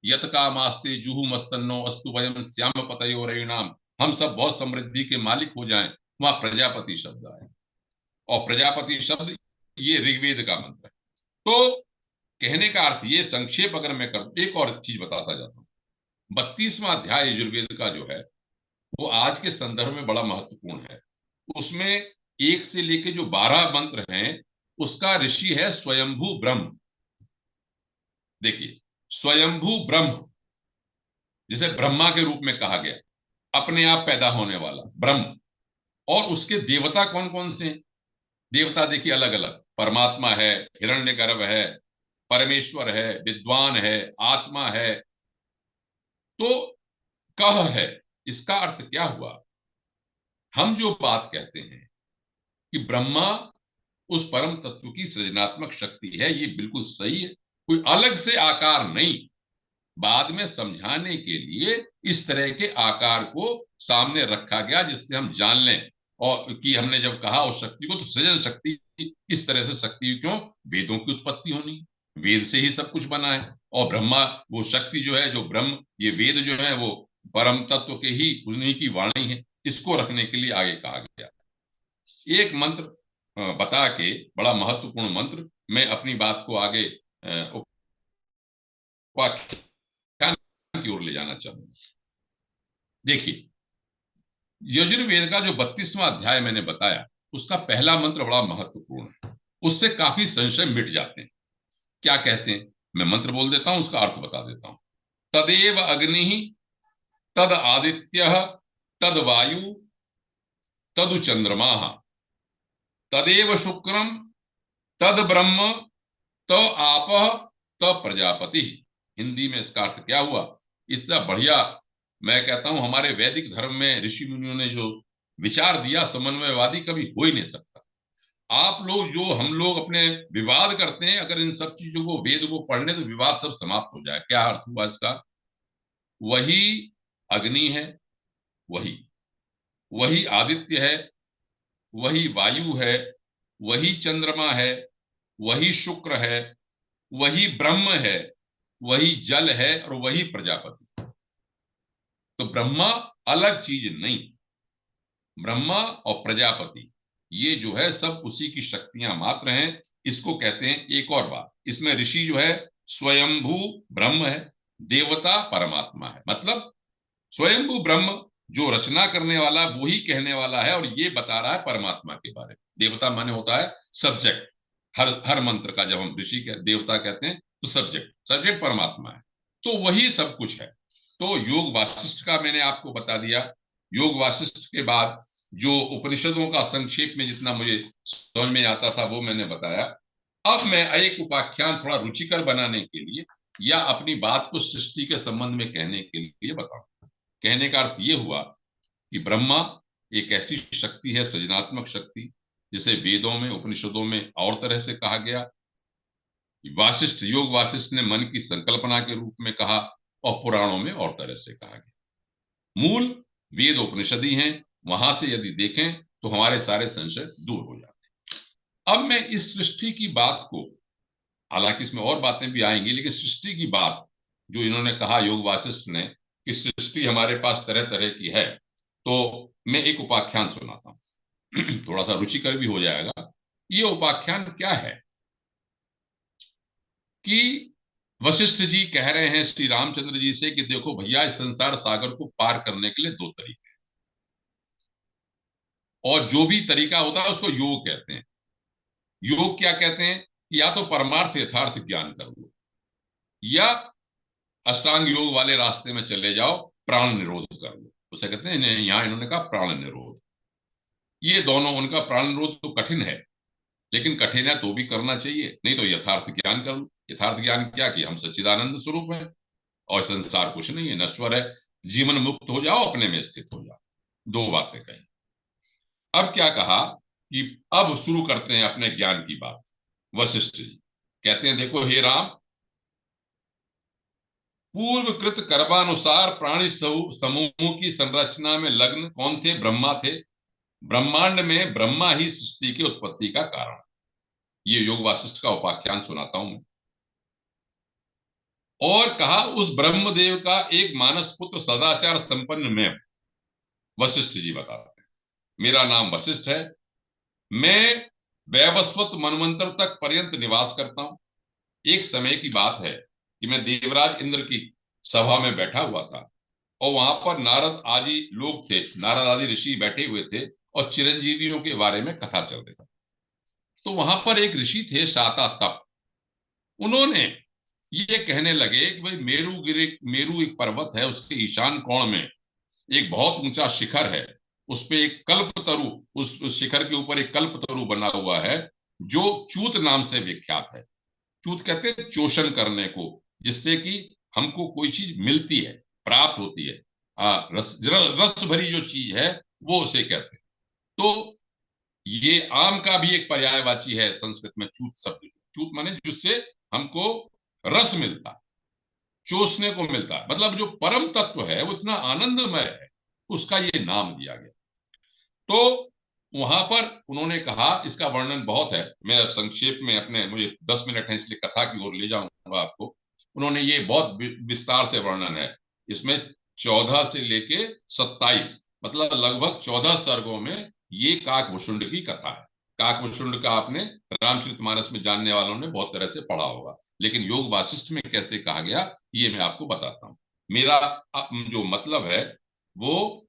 यत कामास्ते जुहु मस्तन्नो अस्तु वयम श्याम पतयो रयिणाम, हम सब बहुत समृद्धि के मालिक हो जाएं, वहां प्रजापति शब्द आया। और प्रजापति शब्द ये ऋग्वेद का मंत्र है। तो कहने का अर्थ ये, संक्षेप अगर मैं करूं, एक और चीज बताता जाता हूं। 32वां अध्याय यजुर्वेद का जो है वो आज के संदर्भ में बड़ा महत्वपूर्ण है। उसमें 1 से लेके जो 12 मंत्र हैं, उसका ऋषि है स्वयंभू ब्रह्म। देखिए, स्वयंभू ब्रह्म जिसे ब्रह्मा के रूप में कहा गया, अपने आप पैदा होने वाला ब्रह्म। और उसके देवता कौन कौन से हैं? देवता देखिए अलग अलग, परमात्मा है, हिरण्यगर्भ है, परमेश्वर है, विद्वान है, आत्मा है। तो कह है, इसका अर्थ क्या हुआ? हम जो बात कहते हैं कि ब्रह्मा उस परम तत्व की सृजनात्मक शक्ति है, ये बिल्कुल सही है, कोई अलग से आकार नहीं। बाद में समझाने के लिए इस तरह के आकार को सामने रखा गया, जिससे हम जान लें, और कि हमने जब कहा उस शक्ति को, तो सृजन शक्ति, इस तरह से शक्ति क्यों? वेदों की उत्पत्ति होनी, वेद से ही सब कुछ बना है। और ब्रह्मा वो शक्ति जो है, जो ब्रह्म, ये वेद जो है वो परम तत्व के ही, उन्हीं की वाणी है, इसको रखने के लिए आगे कहा गया। एक मंत्र बता के, बड़ा महत्वपूर्ण मंत्र, मैं अपनी बात को आगे उपाख्यान की ओर ले जाना चाहूंगा। देखिए, यजुर्वेद का जो 32वां अध्याय मैंने बताया, उसका पहला मंत्र बड़ा महत्वपूर्ण है, उससे काफी संशय मिट जाते हैं। क्या कहते हैं? मैं मंत्र बोल देता हूं, उसका अर्थ बता देता हूं। तदेव अग्नि, तद आदित्य, तद वायु, तदु चंद्रमा, तदेव शुक्रम, तद ब्रह्म, त आप, त प्रजापति। हिंदी में इसका अर्थ क्या हुआ? इतना बढ़िया, मैं कहता हूं हमारे वैदिक धर्म में ऋषि मुनियों ने जो विचार दिया, समन्वयवादी कभी हो ही नहीं सकता। आप लोग जो, हम लोग अपने विवाद करते हैं, अगर इन सब चीजों को, वेद को पढ़ने, तो विवाद सब समाप्त हो जाए। क्या अर्थ हुआ इसका? वही अग्नि है, वही वही आदित्य है, वही वायु है, वही चंद्रमा है, वही शुक्र है, वही ब्रह्म है, वही जल है, और वही प्रजापति। तो ब्रह्मा अलग चीज नहीं, ब्रह्मा और प्रजापति ये जो है सब उसी की शक्तियां मात्र हैं। इसको कहते हैं। एक और बात, इसमें ऋषि जो है स्वयंभू ब्रह्म है, देवता परमात्मा है। मतलब स्वयंभू ब्रह्म जो रचना करने वाला, वो ही कहने वाला है, और ये बता रहा है परमात्मा के बारे में। देवता माने होता है सब्जेक्ट, हर मंत्र का जब हम ऋषि देवता कहते हैं तो सब्जेक्ट परमात्मा है, तो वही सब कुछ है। तो योग वासिष्ठ का मैंने आपको बता दिया। योग वासिष्ठ के बाद जो उपनिषदों का संक्षेप में जितना मुझे समझ में आता था वो मैंने बताया। अब मैं एक उपाख्यान थोड़ा रुचिकर बनाने के लिए या अपनी बात को सृष्टि के संबंध में कहने के लिए बताऊं। कहने का अर्थ ये हुआ कि ब्रह्मा एक ऐसी शक्ति है, सृजनात्मक शक्ति, जिसे वेदों में उपनिषदों में और तरह से कहा गया। वासिष्ठ, योग वासिष्ठ ने मन की संकल्पना के रूप में कहा और पुराणों में और तरह से कहा गया। मूल वेद उपनिषद ही हैं। वहां से यदि देखें तो हमारे सारे संशय दूर हो जाते हैं। अब मैं इस सृष्टि की बात को, हालांकि इसमें और बातें भी आएंगी, लेकिन सृष्टि की बात जो इन्होंने कहा योग वासिष्ठ ने कि सृष्टि हमारे पास तरह तरह की है, तो मैं एक उपाख्यान सुनाता हूं। थोड़ा सा रुचिकर भी हो जाएगा। ये उपाख्यान क्या है कि वशिष्ठ जी कह रहे हैं श्री रामचंद्र जी से कि देखो भैया, इस संसार सागर को पार करने के लिए दो तरीके हैं, और जो भी तरीका होता है उसको योग कहते हैं। योग क्या कहते हैं? या तो परमार्थ यथार्थ ज्ञान कर लो, या अष्टांग योग वाले रास्ते में चले जाओ, प्राण निरोध कर लो, उसे कहते हैं। यहां इन्होंने कहा प्राण निरोध। ये दोनों, उनका प्राण निरोध तो कठिन है, लेकिन कठिन है तो भी करना चाहिए, नहीं तो यथार्थ ज्ञान कर लो। यथार्थ ज्ञान क्या कि हम सच्चिदानंद स्वरूप हैं और संसार कुछ नहीं है, नश्वर है। जीवन मुक्त हो जाओ, अपने में स्थित हो जाओ। दो बातें कही। अब क्या कहा कि अब शुरू करते हैं अपने ज्ञान की बात। वशिष्ठ जी कहते हैं, देखो हे राम, पूर्व कृत कर्मानुसार प्राणी समूह की संरचना में लग्न कौन थे? ब्रह्मा थे। ब्रह्मांड में ब्रह्मा ही सृष्टि की उत्पत्ति का कारण। ये योग वासिष्ठ का उपाख्यान सुनाता हूं। और कहा, उस ब्रह्मदेव का एक मानस पुत्र सदाचार संपन्न मैं। वशिष्ठ जी बताते हैं, मेरा नाम वशिष्ठ है। मैं वैवस्वत मनवंतर तक पर्यंत निवास करता हूं। एक समय की बात है कि मैं देवराज इंद्र की सभा में बैठा हुआ था, और वहां पर नारद आदि लोग थे, नारद आदि ऋषि बैठे हुए थे, और चिरंजीवियों के बारे में कथा चल रही थी। तो वहां पर एक ऋषि थे शाता तप। उन्होंने ये कहने लगे कि भाई, मेरू एक पर्वत है, उसके ईशान कोण में एक बहुत ऊंचा शिखर है। उस पे एक कल्प तरु, उस शिखर के ऊपर एक कल्प तरु बना हुआ है, जो चूत नाम से विख्यात है। चूत कहते हैं चोषण करने को, जिससे कि हमको कोई चीज मिलती है, प्राप्त होती है। रस भरी जो चीज है वो उसे कहते हैं। तो ये आम का भी एक पर्यायवाची है संस्कृत में, चूत शब्द। चूत माने जिससे हमको रस मिलता है, चूसने को मिलता है, मतलब जो परम तत्व है वो इतना आनंदमय है, उसका ये नाम दिया गया। तो वहां पर उन्होंने कहा, इसका वर्णन बहुत है, मैं संक्षेप में, अपने मुझे 10 मिनट है इसलिए कथा की ओर ले जाऊंगा आपको। उन्होंने ये बहुत विस्तार से वर्णन है इसमें, 14 से लेके 27, मतलब लगभग 14 सर्गों में ये काकभूषुंड की कथा है। काकभूषुंड का आपने रामचरितमानस में जानने वालों ने बहुत तरह से पढ़ा होगा, लेकिन योग वासिष्ठ में कैसे कहा गया ये मैं आपको बताता हूं। मेरा जो मतलब है वो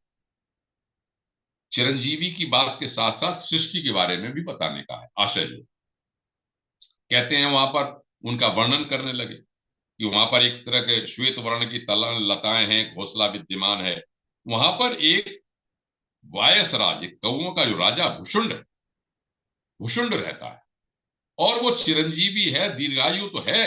चिरंजीवी की बात के साथ साथ सृष्टि के बारे में भी बताने का है आशय। जो कहते हैं वहां पर उनका वर्णन करने लगे कि वहां पर एक तरह के श्वेत वर्ण की लताएं हैं, घोंसला विद्यमान है। वहां पर एक वायसराज, एक कौओं का जो राजा भुषुंड है, भुषुंड रहता है, और वो चिरंजीवी है, दीर्घायु तो है,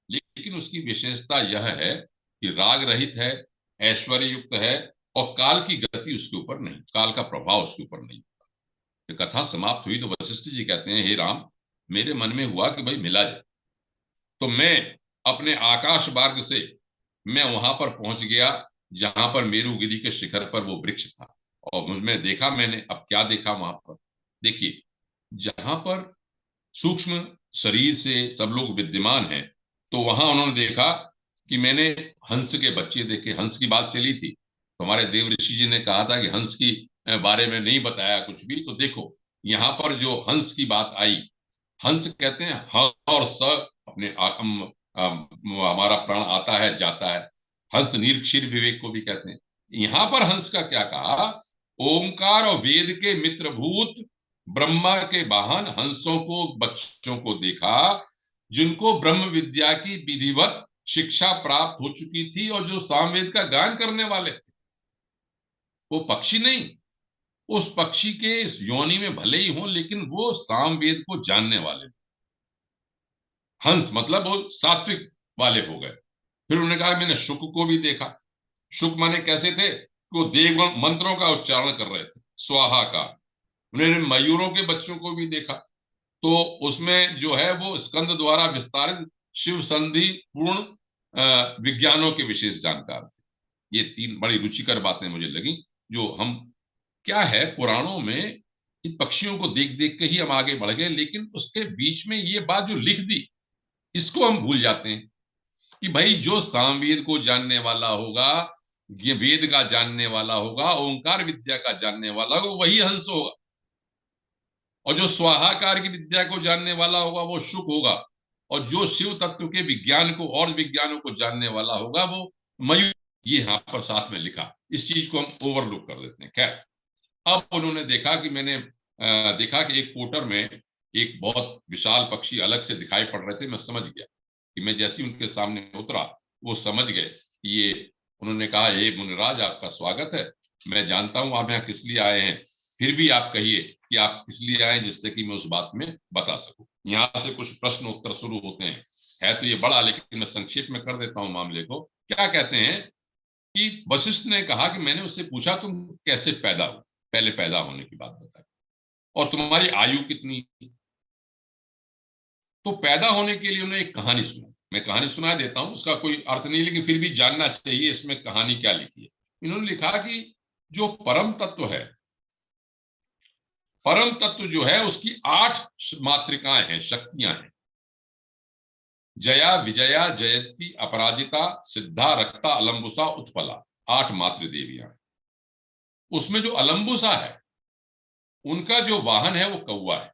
लेकिन उसकी विशेषता यह है कि राग रहित है, ऐश्वर्य युक्त है, और काल की गति उसके ऊपर नहीं, काल का प्रभाव उसके ऊपर नहीं। तो कथा समाप्त हुई तो वशिष्ठ जी कहते हैं, हे राम, मेरे मन में हुआ कि भाई मिला जाए। तो मैं अपने आकाश मार्ग से मैं वहां पर पहुंच गया जहां पर मेरुगिरी के शिखर पर वो वृक्ष था, और मुझमें देखा मैंने। अब क्या देखा वहां पर? देखिए, जहां पर सूक्ष्म शरीर से सब लोग विद्यमान हैं, तो वहां उन्होंने देखा कि मैंने हंस के बच्चे देखे। हंस की बात चली थी, तो हमारे देव ऋषि जी ने कहा था कि हंस की बारे में नहीं बताया कुछ भी। तो देखो, यहाँ पर जो हंस की बात आई, हंस कहते हैं ह और स, अपने हमारा प्राण आता है जाता है। हंस निरक्षीर विवेक को भी कहते हैं। यहाँ पर हंस का क्या कहा? ओंकार और वेद के मित्रभूत ब्रह्मा के वाहन हंसों को, बच्चों को देखा, जिनको ब्रह्म विद्या की विधिवत शिक्षा प्राप्त हो चुकी थी और जो सामवेद का गायन करने वाले थे, वो पक्षी नहीं, उस पक्षी के इस योनि में भले ही हों, लेकिन वो सामवेद को जानने वाले, हंस मतलब वो सात्विक वाले हो गए। फिर उन्होंने कहा मैंने शुक को भी देखा। शुक माने कैसे थे, वो देवगण मंत्रों का उच्चारण कर रहे थे, स्वाहा का। उन्होंने मयूरों के बच्चों को भी देखा, तो उसमें जो है वो स्कंद द्वारा विस्तारित शिव संधि पूर्ण विज्ञानों के विशेष जानकार थे। ये तीन बड़ी रुचिकर बातें मुझे लगी, जो हम क्या है पुराणों में इन पक्षियों को देख देख के ही हम आगे बढ़ गए, लेकिन उसके बीच में ये बात जो लिख दी, इसको हम भूल जाते हैं कि भाई जो सामवेद को जानने वाला होगा, ये वेद का जानने वाला होगा, ओंकार विद्या का जानने वाला होगा, वही हंस होगा, और जो स्वाहाकार की विद्या को जानने वाला होगा वो शुक होगा, और जो शिव तत्व के विज्ञान को और विज्ञानों को जानने वाला होगा वो मयूर। ये यहाँ पर साथ में लिखा, इस चीज को हम ओवरलुक कर देते हैं। खैर, अब उन्होंने देखा कि मैंने देखा कि एक पोटर में एक बहुत विशाल पक्षी अलग से दिखाई पड़ रहे थे। मैं समझ गया कि मैं जैसे ही उनके सामने उतरा, वो समझ गए कि ये, उन्होंने कहा हे मुनिराज आपका स्वागत है, मैं जानता हूं आप यहाँ किस लिए आए हैं, फिर भी आप कहिए कि आप किस लिए आए, जिससे कि मैं उस बात में बता सकूं। यहाँ से कुछ प्रश्न उत्तर शुरू होते हैं, है तो ये बड़ा, लेकिन मैं संक्षेप में कर देता हूं मामले को। क्या कहते हैं कि वशिष्ठ ने कहा कि मैंने उससे पूछा तुम कैसे पैदा हो, पहले पैदा होने की बात बताई, और तुम्हारी आयु कितनी। तो पैदा होने के लिए उन्हें एक कहानी सुना, मैं कहानी सुना देता हूं, उसका कोई अर्थ नहीं, लेकिन फिर भी जानना चाहिए इसमें कहानी क्या लिखी है। इन्होंने लिखा कि जो परम तत्व है, परम तत्व जो है उसकी 8 मातृकाएं हैं, शक्तियां हैं। जया विजया जयती अपराजिता सिद्धा रक्ता अलंबुसा उत्पला, 8 मातृ देवियां। उसमें जो अलंबुसा है उनका जो वाहन है वो कौवा है,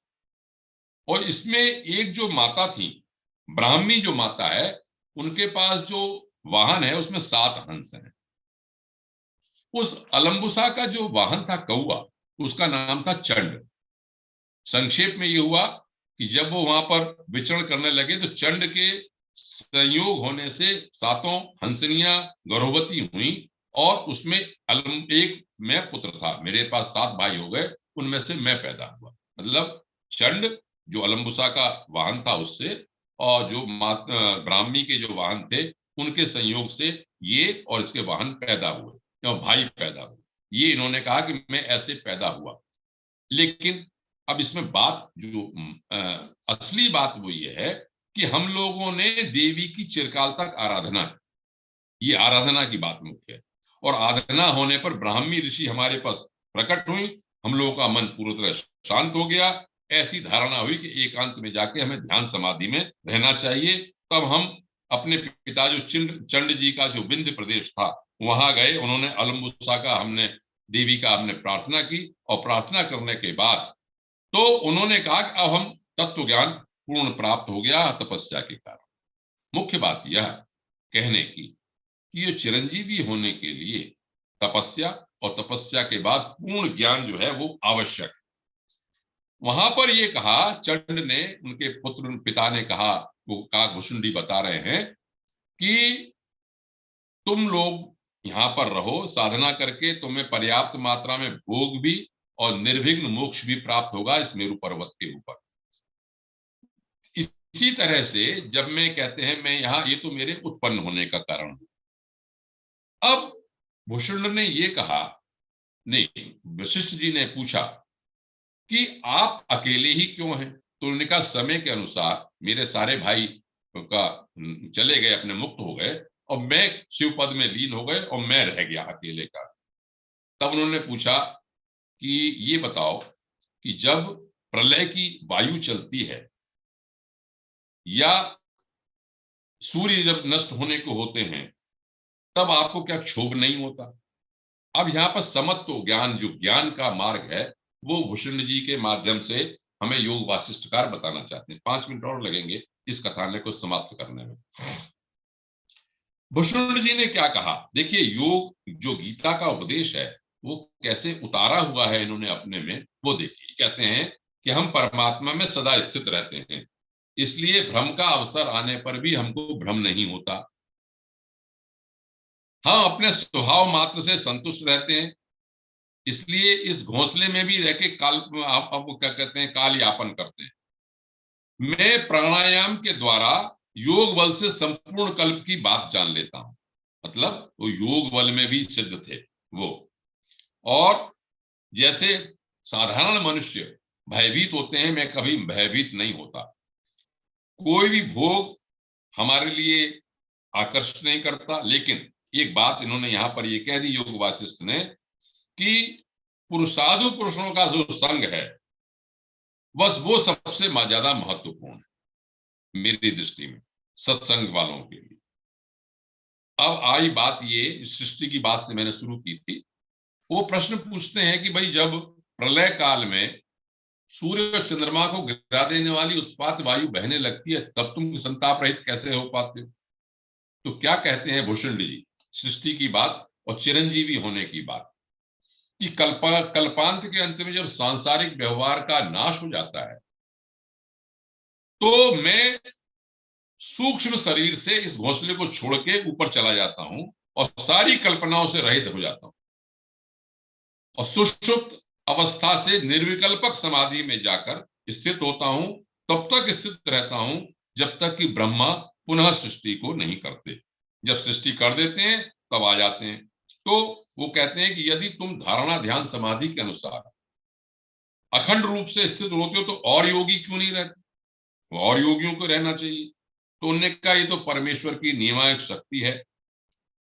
और इसमें एक जो माता थी, ब्राह्मी जो माता है, उनके पास जो वाहन है उसमें 7 हंस हैं। उस अलंबुसा का जो वाहन था कौवा, उसका नाम था चंड। संक्षेप में यह हुआ कि जब वो वहां पर विचरण करने लगे तो चंड के संयोग होने से 7 हंसनियां गर्भवती हुई, और उसमें एक मैं पुत्र था, मेरे पास 7 भाई हो गए, उनमें से मैं पैदा हुआ। मतलब चंड जो अलंबुसा का वाहन था उससे, और जो ब्राह्मी के जो वाहन थे उनके संयोग से ये और इसके वाहन पैदा हुए, और भाई पैदा हुए। ये इन्होंने कहा कि मैं ऐसे पैदा हुआ। लेकिन अब इसमें बात जो असली बात वो ये है कि हम लोगों ने देवी की चिरकाल तक आराधना की, ये आराधना की बात मुख्य है, और आराधना होने पर ब्राह्मी ऋषि हमारे पास प्रकट हुई, हम लोगों का मन पूरी तरह शांत हो गया। ऐसी धारणा हुई कि एकांत में जाके हमें ध्यान समाधि में रहना चाहिए। तब हम अपने पिता जो चंड जी का जो विंध्य प्रदेश था वहां गए, उन्होंने अलंबुसा का हमने देवी का हमने प्रार्थना की, और प्रार्थना करने के बाद तो उन्होंने कहा कि अब हम तत्व ज्ञान पूर्ण प्राप्त हो गया तपस्या के कारण। मुख्य बात यह कहने की कि ये चिरंजीवी होने के लिए तपस्या, और तपस्या के बाद पूर्ण ज्ञान जो है वो आवश्यक है। वहां पर ये कहा, चंड ने, उनके पुत्र पिता ने कहा, वो काकभूषुंडी बता रहे हैं कि तुम लोग यहाँ पर रहो, साधना करके तुम्हें पर्याप्त मात्रा में भोग भी और निर्विघ्न मोक्ष भी प्राप्त होगा इस मेरु पर्वत के ऊपर। इसी तरह से जब मैं कहते हैं मैं यहाँ, ये तो मेरे उत्पन्न होने का कारण है। अब भूषुंड ने ये कहा, नहीं, वशिष्ठ जी ने पूछा कि आप अकेले ही क्यों हैं। तो उन्होंने कहा समय के अनुसार मेरे सारे भाई का चले गए, अपने मुक्त हो गए, और मैं शिव पद में लीन हो गए, और मैं रह गया अकेले का। तब उन्होंने पूछा कि ये बताओ कि जब प्रलय की वायु चलती है या सूर्य जब नष्ट होने को होते हैं, तब आपको क्या क्षोभ नहीं होता। अब यहाँ पर समत्व ज्ञान, जो ज्ञान का मार्ग है, वो भूषण जी के माध्यम से हमें योग वासिष्ठकार बताना चाहते हैं। 5 मिनट और लगेंगे इस कथानक को समाप्त करने में। भूषण जी ने क्या कहा, देखिए, योग जो गीता का उपदेश है वो कैसे उतारा हुआ है इन्होंने अपने में, वो देखिए। कहते हैं कि हम परमात्मा में सदा स्थित रहते हैं, इसलिए भ्रम का अवसर आने पर भी हमको भ्रम नहीं होता। हम अपने स्वभाव मात्र से संतुष्ट रहते हैं, इसलिए इस घोंसले में भी रह के आप क्या कहते हैं, काल यापन करते हैं। मैं प्राणायाम के द्वारा योग बल से संपूर्ण कल्प की बात जान लेता हूं। मतलब वो योग बल में भी सिद्ध थे वो। और जैसे साधारण मनुष्य भयभीत होते हैं, मैं कभी भयभीत नहीं होता। कोई भी भोग हमारे लिए आकर्षित नहीं करता। लेकिन एक बात इन्होंने यहां पर ये कह दी योग वासिष्ठ ने कि साधु पुरुषों का जो संग है, बस वो सबसे ज्यादा महत्वपूर्ण है मेरी दृष्टि में, सत्संग वालों के लिए। अब आई बात, ये सृष्टि की बात से मैंने शुरू की थी। वो प्रश्न पूछते हैं कि भाई जब प्रलय काल में सूर्य और चंद्रमा को गिरा देने वाली उत्पात वायु बहने लगती है, तब तुम संताप रहित कैसे हो पाते हो? तो क्या कहते हैं भूषण जी, सृष्टि की बात और चिरंजीवी होने की बात, कि कल्पांत के अंत में जब सांसारिक व्यवहार का नाश हो जाता है, तो मैं सूक्ष्म शरीर से इस घोंसले को छोड़ के ऊपर चला जाता हूं और सारी कल्पनाओं से रहित हो जाता हूं और सुषुप्त अवस्था से निर्विकल्पक समाधि में जाकर स्थित होता हूं। तब तक स्थित रहता हूं जब तक कि ब्रह्मा पुनः सृष्टि को नहीं करते। जब सृष्टि कर देते हैं तब आ जाते हैं। तो वो कहते हैं कि यदि तुम धारणा ध्यान समाधि के अनुसार अखंड रूप से स्थित होते हो तो और योगी क्यों नहीं रहते? और योगियों को रहना चाहिए। तो उन्होंने कहा ये तो परमेश्वर की नियामक शक्ति है,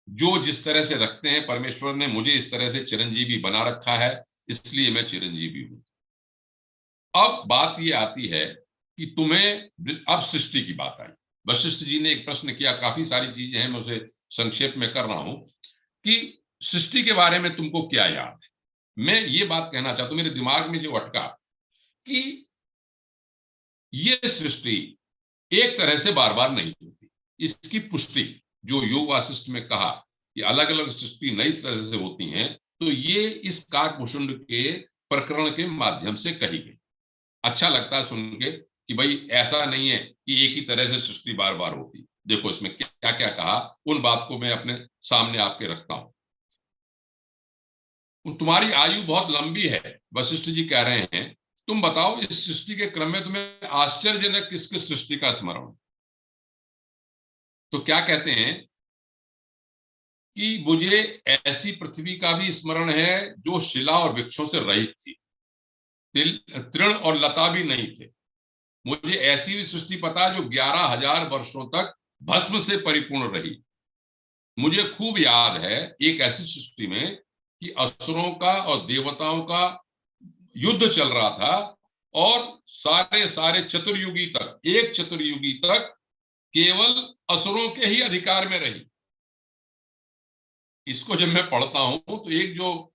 जो जिस तरह से रखते हैं, परमेश्वर ने मुझे इस तरह से चिरंजीवी बना रखा है, इसलिए मैं चिरंजीवी हूं। अब बात ये आती है कि तुम्हें, अब सृष्टि की बात आई। वशिष्ठ जी ने एक प्रश्न किया, काफी सारी चीजें हैं, मैं उसे संक्षेप में कर रहा हूं कि सृष्टि के बारे में तुमको क्या याद है। मैं ये बात कहना चाहता हूं, मेरे दिमाग में जो अटका कि ये सृष्टि एक तरह से बार बार नहीं होती। इसकी पुष्टि जो योग वासिष्ठ में कहा कि अलग अलग सृष्टि नई तरह से होती हैं, तो ये इस काकभूषुंड के प्रकरण के माध्यम से कही गई। अच्छा लगता है सुन के कि भाई ऐसा नहीं है कि एक ही तरह से सृष्टि बार बार होती। देखो इसमें क्या क्या कहा, उन बात को मैं अपने सामने आपके रखता हूं। तुम्हारी आयु बहुत लंबी है, वशिष्ठ जी कह रहे हैं, तुम बताओ इस सृष्टि के क्रम में तुम्हें आश्चर्यजनक किस किस सृष्टि का स्मरण? तो क्या कहते हैं कि मुझे ऐसी पृथ्वी का भी स्मरण है जो शिला और वृक्षों से रहित थी, तृण और लता भी नहीं थे। मुझे ऐसी भी सृष्टि पता है जो 11,000 वर्षों तक भस्म से परिपूर्ण रही। मुझे खूब याद है एक ऐसी सृष्टि में कि असुरों का और देवताओं का युद्ध चल रहा था और सारे सारे चतुर्युगी तक, एक चतुर्युगी तक केवल असुरों के ही अधिकार में रही। इसको जब मैं पढ़ता हूं तो एक जो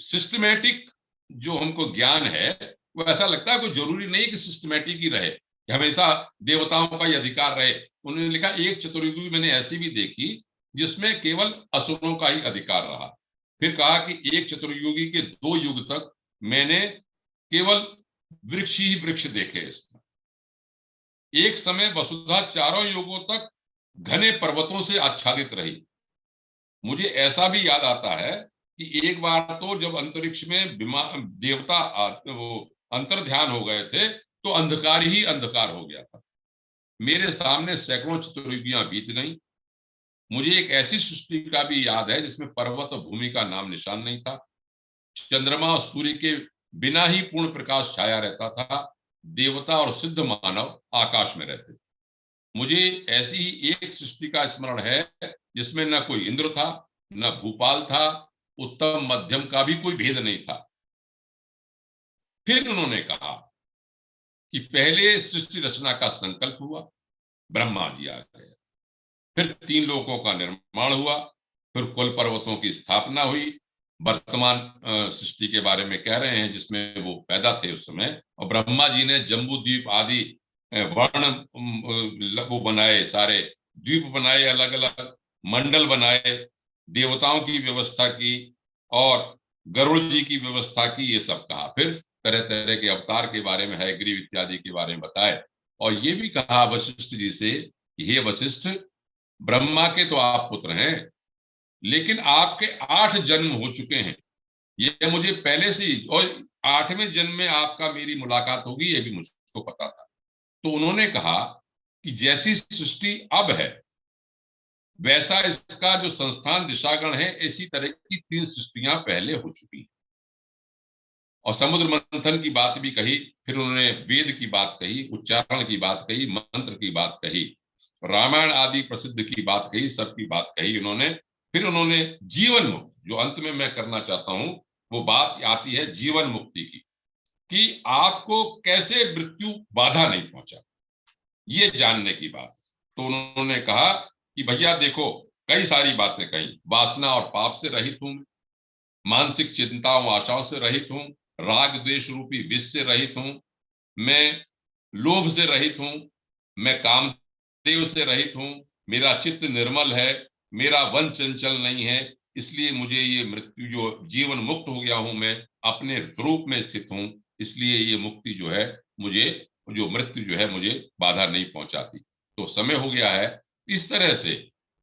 सिस्टमेटिक जो हमको ज्ञान है, वो ऐसा लगता है कोई जरूरी नहीं कि सिस्टमेटिक ही रहे, कि हमेशा देवताओं का ही अधिकार रहे। उन्होंने लिखा एक चतुर्युगी मैंने ऐसी भी देखी जिसमें केवल असुरों का ही अधिकार रहा। फिर कहा कि एक चतुर्युगी के 2 युग तक मैंने केवल वृक्ष ही वृक्ष देखे। इसमें एक समय वसुधा चारों युगों तक घने पर्वतों से आच्छादित रही। मुझे ऐसा भी याद आता है कि एक बार तो जब अंतरिक्ष में देवता वो अंतर ध्यान हो गए थे, तो अंधकार ही अंधकार हो गया था। मेरे सामने सैकड़ों चतुर्युगियां बीत गई। मुझे एक ऐसी सृष्टि का भी याद है जिसमें पर्वत और भूमि का नाम निशान नहीं था। चंद्रमा और सूर्य के बिना ही पूर्ण प्रकाश छाया रहता था। देवता और सिद्ध मानव आकाश में रहते थे। मुझे ऐसी ही एक सृष्टि का स्मरण है जिसमें न कोई इंद्र था, न भूपाल था, उत्तम मध्यम का भी कोई भेद नहीं था। फिर उन्होंने कहा कि पहले सृष्टि रचना का संकल्प हुआ, ब्रह्मा जी आ गए। फिर 3 लोकों का निर्माण हुआ, फिर कुल पर्वतों की स्थापना हुई। वर्तमान सृष्टि के बारे में कह रहे हैं जिसमें वो पैदा थे उस समय। और ब्रह्मा जी ने जम्बू द्वीप आदि वर्ण वो बनाए, सारे द्वीप बनाए, अलग अलग मंडल बनाए, देवताओं की व्यवस्था की और गरुड़ जी की व्यवस्था की, ये सब कहा। फिर तरह तरह के अवतार के बारे में, हयग्रीव इत्यादि के बारे में बताए। और ये भी कहा वशिष्ठ जी से, हे वशिष्ठ, ब्रह्मा के तो आप पुत्र हैं, लेकिन आपके 8 जन्म हो चुके हैं, ये मुझे पहले से ही, और 8वें जन्म में आपका मेरी मुलाकात होगी ये भी मुझको पता था। तो उन्होंने कहा कि जैसी सृष्टि अब है वैसा इसका जो संस्थान दिशागण है, इसी तरह की 3 सृष्टियां पहले हो चुकी हैं। और समुद्र मंथन की बात भी कही, फिर उन्होंने वेद की बात कही, उच्चारण की बात कही, मंत्र की बात कही, रामायण आदि प्रसिद्ध की बात कही, सबकी बात कही उन्होंने। फिर उन्होंने जीवन मुक्त, जो अंत में मैं करना चाहता हूं, वो बात आती है जीवन मुक्ति की, कि आपको कैसे मृत्यु बाधा नहीं पहुंचा, ये जानने की बात। तो उन्होंने कहा कि भैया देखो, कई सारी बातें कही, वासना और पाप से रहित हूं, मानसिक चिंताओं आशाओं से रहित हूं, राग द्वेष रूपी विष से रहित हूं, मैं लोभ से रहित हूं, मैं कामदेव से रहित हूं, मेरा चित्त निर्मल है, मेरा मन चंचल नहीं है, इसलिए मुझे ये मृत्यु, जो जीवन मुक्त हो गया हूं, मैं अपने स्वरूप में स्थित हूं, इसलिए ये मुक्ति जो है मुझे, जो मृत्यु जो है मुझे बाधा नहीं पहुंचाती। तो समय हो गया है। इस तरह से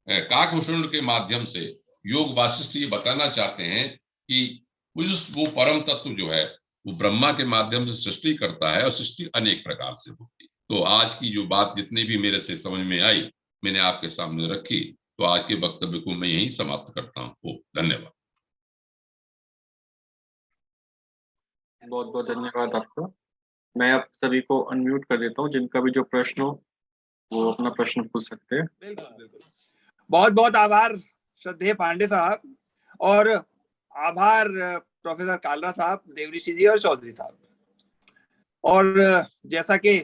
काकभूषण के माध्यम से योग वासिष्ठ ये बताना चाहते हैं कि वो परम तत्व जो है वो ब्रह्मा के माध्यम से सृष्टि करता है, और सृष्टि अनेक प्रकार से होती है। तो आज की जो बात जितनी भी मेरे से समझ में आई, मैंने आपके सामने रखी। तो आज के वक्तव्य को मैं यहीं समाप्त करता हूँ। धन्यवाद। बहुत बहुत धन्यवाद आपका। मैं आप सभी को अनम्यूट कर देता हूँ, जिनका भी जो प्रश्न हो वो अपना प्रश्न पूछ सकते हैं। बिल्कुल बिल्कुल। बहुत बहुत आभार श्रद्धेय पांडे साहब, और आभार प्रोफेसर कालरा साहब, देवऋषि जी और चौधरी साहब। और जैसा कि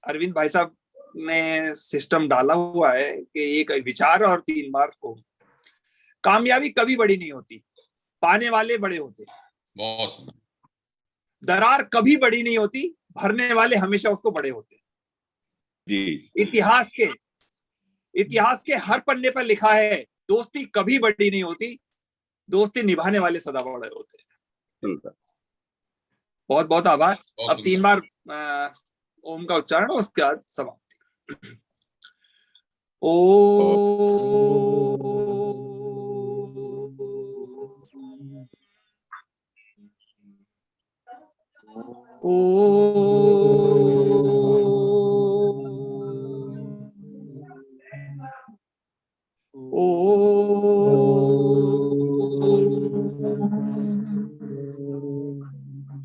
अरविंद भाई साहब ने सिस्टम डाला हुआ है कि एक विचार और 3 बार हो, कामयाबी कभी बड़ी नहीं होती, पाने वाले बड़े होते। बहुत। दरार कभी बड़ी नहीं होती, भरने वाले हमेशा उसको बड़े होते जी। इतिहास के हर पन्ने पर लिखा है, दोस्ती कभी बड़ी नहीं होती, दोस्ती निभाने वाले सदा बड़े होते हैं। बहुत बहुत आभार। अब 3 बार ओम का उच्चारण, उसके बाद समाप्ति।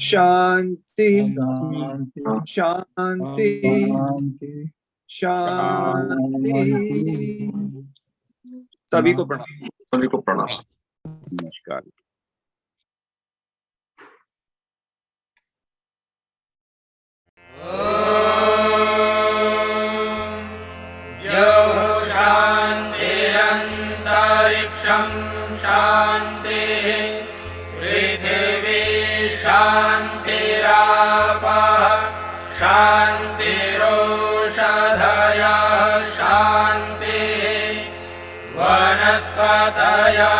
शांति शांति शांति। सभी को प्रणाम। सभी को प्रणाम। नमस्कार। शान्तिरन्तरिक्षं शान्तिः, पृथिवी शान्तिरापः शान्तिरोषधयः शान्तिः, वनस्पतयः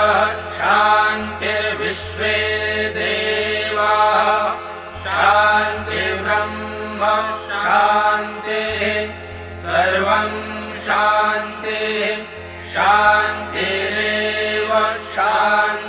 शान्तिर्विश्वे देवाः शान्तिर्ब्रह्म शान्तिः, सर्वं शान्तिः शान्तिरेव शान्तिः।